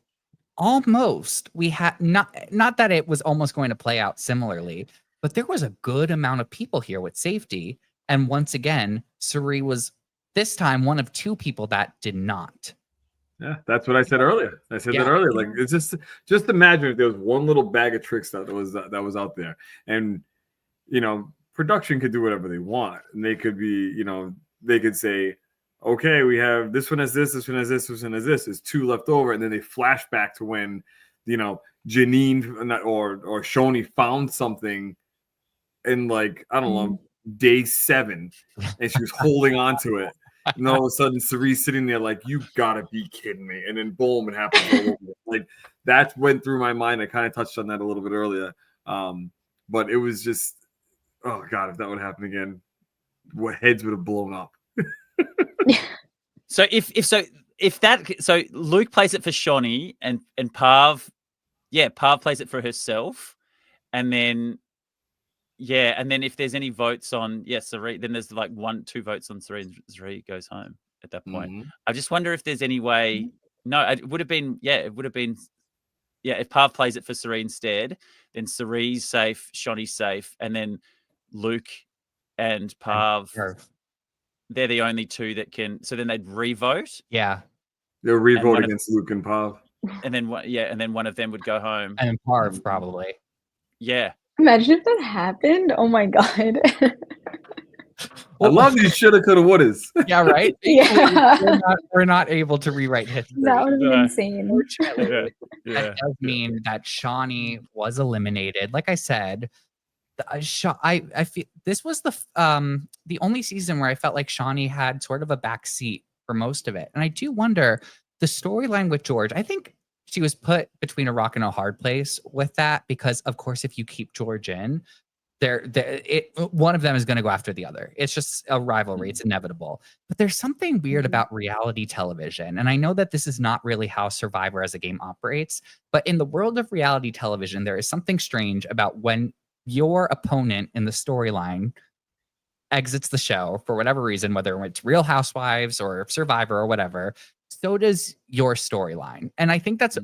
almost we had not that it was almost going to play out similarly, but there was a good amount of people here with safety. And once again, Cirie was this time one of two people that did not. Yeah, that's what I said earlier. I said that Yeah. earlier. Like it's just imagine if there was one little bag of tricks that was out there, and production could do whatever they want, and they could be, they could say, okay, we have this one has this one has this one has this. There's two left over, and then they flash back to when, Janine or Shonee found something in like I don't know day 7, and she was holding on to it. And all of a sudden, Cirie's sitting there like, you gotta be kidding me. And then boom, it happens all over. Like that went through my mind. I kind of touched on that a little bit earlier. But it was just, oh God, if that would happen again, what heads would have blown up. So if Luke plays it for Shonee and Parv plays it for herself, and then if there's any votes on Cirie, then there's like 1-2 votes on Cirie, and Cirie goes home at that point. Mm-hmm. I just wonder if there's any way. No, it would have been if Parv plays it for Cirie instead, then Cirie's safe, Shonee's safe, and then Luke and Parv, they're the only two that can. So then they'd re-vote. Yeah, they'll re-vote against Luke and Parv, and then one of them would go home, and Parv probably. Yeah. Imagine if that happened. Oh my God. I love these shoulda, coulda, wouldas. Yeah, right. Yeah. We're not able to rewrite history. That would have been insane. That does mean that Shonee was eliminated. Like I said, I feel this was the only season where I felt like Shonee had sort of a back seat for most of it. And I do wonder the storyline with George. I think she was put between a rock and a hard place with that because, of course, if you keep George in, one of them is going to go after the other. It's just a rivalry. It's inevitable. But there's something weird about reality television. And I know that this is not really how Survivor as a game operates, but in the world of reality television, there is something strange about when your opponent in the storyline exits the show for whatever reason, whether it's Real Housewives or Survivor or whatever, so does your storyline. And I think that's it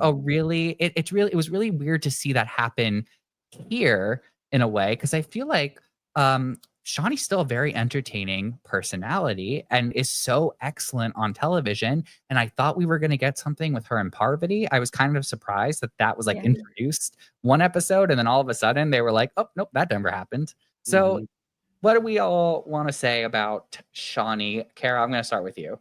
was really weird to see that happen here in a way, because I feel like Shonee's still a very entertaining personality and is so excellent on television. And I thought we were going to get something with her and Parvati. I was kind of surprised that was introduced one episode, and then all of a sudden they were like, oh, nope, that never happened. So what do we all want to say about Shonee? Kara, I'm going to start with you.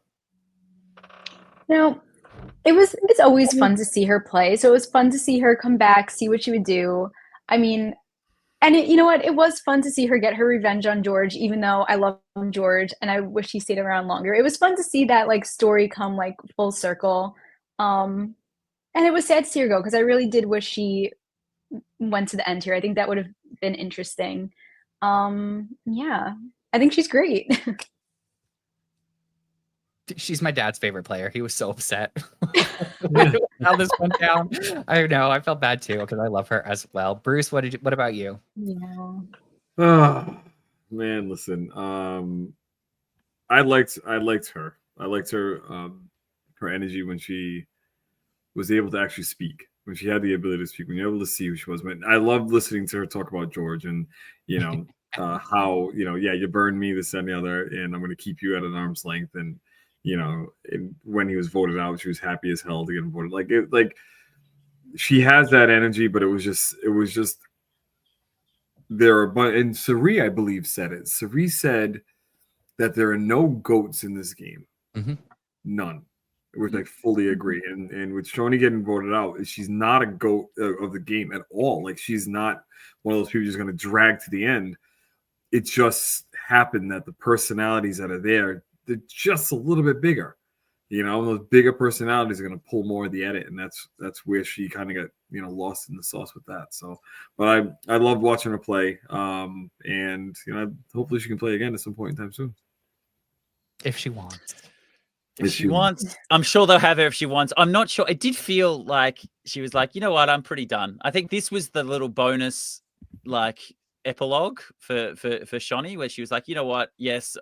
It's always fun to see her play. So it was fun to see her come back, see what she would do. I mean, and you know what? It was fun to see her get her revenge on George, even though I love George and I wish he stayed around longer. It was fun to see that like story come like full circle. And it was sad to see her go because I really did wish she went to the end here. I think that would have been interesting. Yeah, I think she's great. She's my dad's favorite player. He was so upset how this went down. I know. I felt bad too because I love her as well. Bruce, what about you? Yeah. Oh man, listen. I liked her. I liked her her energy when she was able to actually speak. When she had the ability to speak. When you're able to see who she was. I loved listening to her talk about George and how you burned me, this and the other, and I'm going to keep you at an arm's length. And when he was voted out, she was happy as hell to get him voted. Like she has that energy, but it was just there are and Cirie, I believe, said it. Cirie said that there are no goats in this game. Mm-hmm. None. Which I fully agree. And with Shonee getting voted out, she's not a GOAT of the game at all. Like, she's not one of those people just going to drag to the end. It just happened that the personalities that are there, they're just a little bit bigger. You know, those bigger personalities are going to pull more of the edit, and that's where she kind of got, you know, lost in the sauce with that. So, but I love watching her play, and you know, hopefully she can play again at some point in time soon. If she wants. If she wants, I'm sure they'll have her if she wants. I'm not sure. It did feel like she was like, you know what, I'm pretty done. I think this was the little bonus, like, epilogue for Shonee, where she was like, you know what, yes,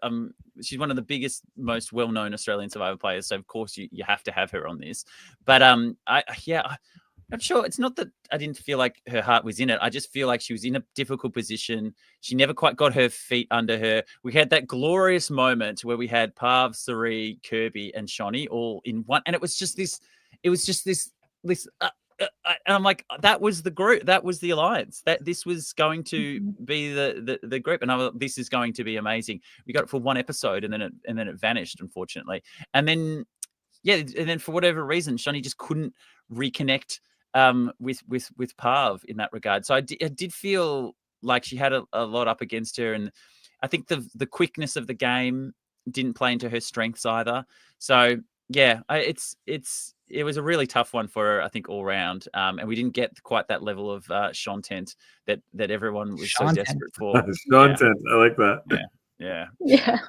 she's one of the biggest, most well-known Australian Survivor players, so of course you have to have her on this. But I'm not sure. It's not that I didn't feel like her heart was in it. I just feel like she was in a difficult position. She never quite got her feet under her. We had that glorious moment where we had Parv, Cirie, Kirby, and Shonee all in one, and it was just this. And I'm like, that was the group, that was the alliance, that this was going to be the group, and I was, this is going to be amazing. We got it for one episode, and then it vanished, unfortunately. And then for whatever reason, Shonee just couldn't reconnect with Parv in that regard. So I did feel like she had a lot up against her, and I think the quickness of the game didn't play into her strengths either. So yeah, it was a really tough one for her, I think, all round. And we didn't get quite that level of content that everyone was so desperate for. Content, I like that. Yeah.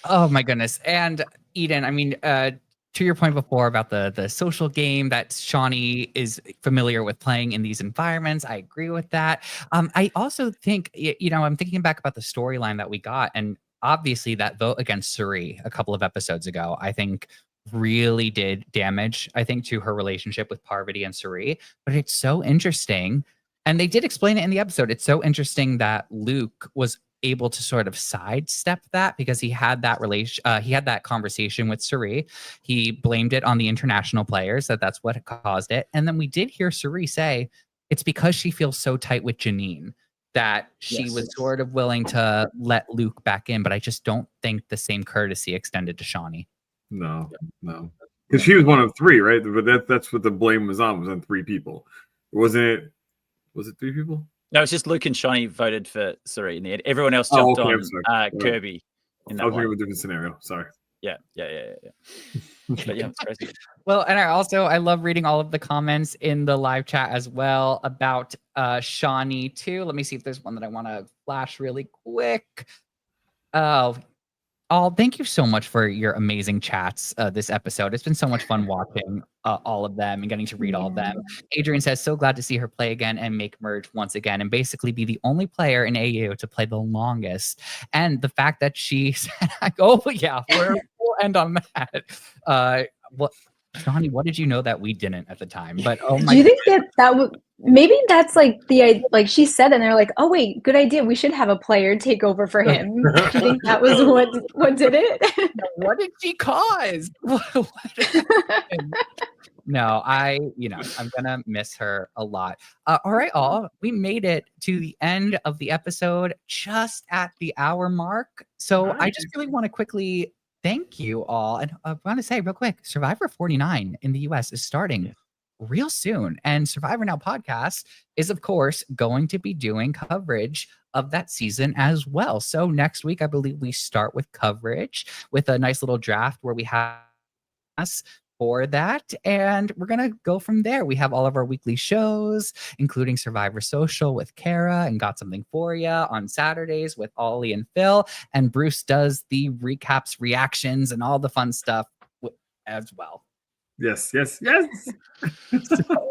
Oh my goodness. And Eden, I mean, to your point before about the social game that Shonee is familiar with playing in these environments, I agree with that. I also think, you know, I'm thinking back about the storyline that we got, and obviously that vote against Cirie a couple of episodes ago, I think really did damage, I think, to her relationship with Parvati and Cirie. But it's so interesting, and they did explain it in the episode. It's so interesting that Luke was able to sort of sidestep that because he had that conversation with Cirie. He blamed it on the international players, that's what caused it. And then we did hear Cirie say it's because she feels so tight with Janine that she was sort of willing to let Luke back in. But I just don't think the same courtesy extended to Shonee. No, because she was one of three, right? But that's what the blame was on 3 people. Was it 3 people? No, it's just Luke and Shonee voted for Cirie in the end. Everyone else jumped on Kirby. I was thinking of a different scenario. Sorry. Yeah. But yeah, it's crazy. Well, and I love reading all of the comments in the live chat as well about Shonee too. Let me see if there's one that I want to flash really quick. Thank you so much for your amazing chats this episode. It's been so much fun watching all of them and getting to read all of them. Adrian says, so glad to see her play again and make merge once again and basically be the only player in AU to play the longest. And the fact that she said, we'll end on that. Shonee, what did you know that we didn't at the time? But oh my! Do you think that would maybe that's like like she said, and they're like, oh wait, good idea. We should have a player take over for him. Do you think that was what did it? What did she cause? No, I'm gonna miss her a lot. All right, we made it to the end of the episode, just at the hour mark. So I just really want to quickly thank you all. And I want to say real quick, Survivor 49 in the US is starting real soon. And Survivor Now podcast is, of course, going to be doing coverage of that season as well. So next week, I believe we start with coverage with a nice little draft where we have us for that. And we're going to go from there. We have all of our weekly shows, including Survivor Social with Kara and Got Something For Ya on Saturdays with Ollie and Phil. And Bruce does the recaps, reactions, and all the fun stuff as well. Yes. So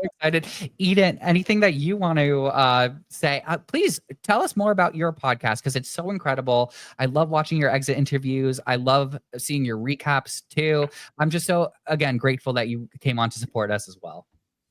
excited. Eden, anything that you want to say, please tell us more about your podcast because it's so incredible. I love watching your exit interviews. I love seeing your recaps too. I'm just so, again, grateful that you came on to support us as well.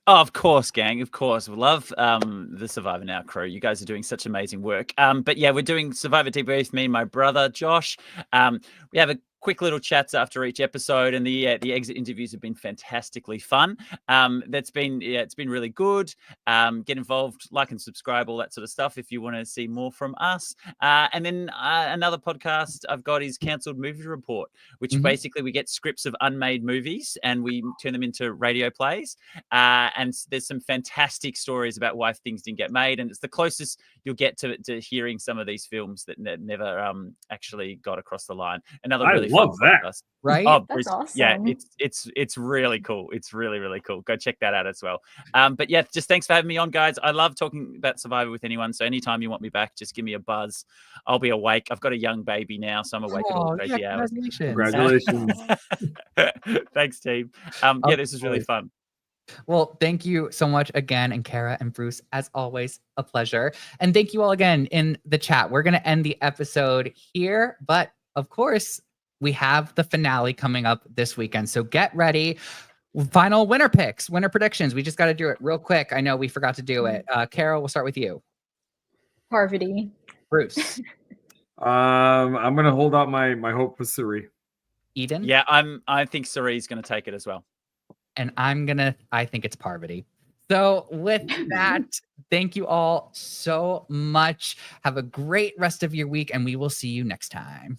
Oh, of course, gang. Of course. We love the Survivor Now crew. You guys are doing such amazing work. But yeah, we're doing Survivor Debrief, me and my brother, Josh. We have quick little chats after each episode, and the exit interviews have been fantastically fun. It's been really good. Get involved, like and subscribe, all that sort of stuff if you want to see more from us. And then another podcast I've got is Cancelled Movie Report, which basically we get scripts of unmade movies and we turn them into radio plays. And there's some fantastic stories about why things didn't get made, and it's the closest you'll get to hearing some of these films that never actually got across the line. Another really fun love that. podcast. Right? Oh, That's awesome. Yeah, it's really cool. It's really, really cool. Go check that out as well. But yeah, just thanks for having me on, guys. I love talking about Survivor with anyone. So anytime you want me back, just give me a buzz. I'll be awake. I've got a young baby now, so I'm awake at all the crazy hours. Congratulations. Congratulations. Thanks, team. Yeah, this is really fun. Well, thank you so much again. And Kara and Bruce, as always, a pleasure. And thank you all again in the chat. We're going to end the episode here. But of course, we have the finale coming up this weekend. So get ready. Final winner picks, winner predictions. We just got to do it real quick. I know we forgot to do it. Carol, we'll start with you. Parvati. Bruce. I'm going to hold out my hope for Cirie. Eden. Yeah, I think Cirie's going to take it as well. And I think it's Parvati. So with that, thank you all so much. Have a great rest of your week, and we will see you next time.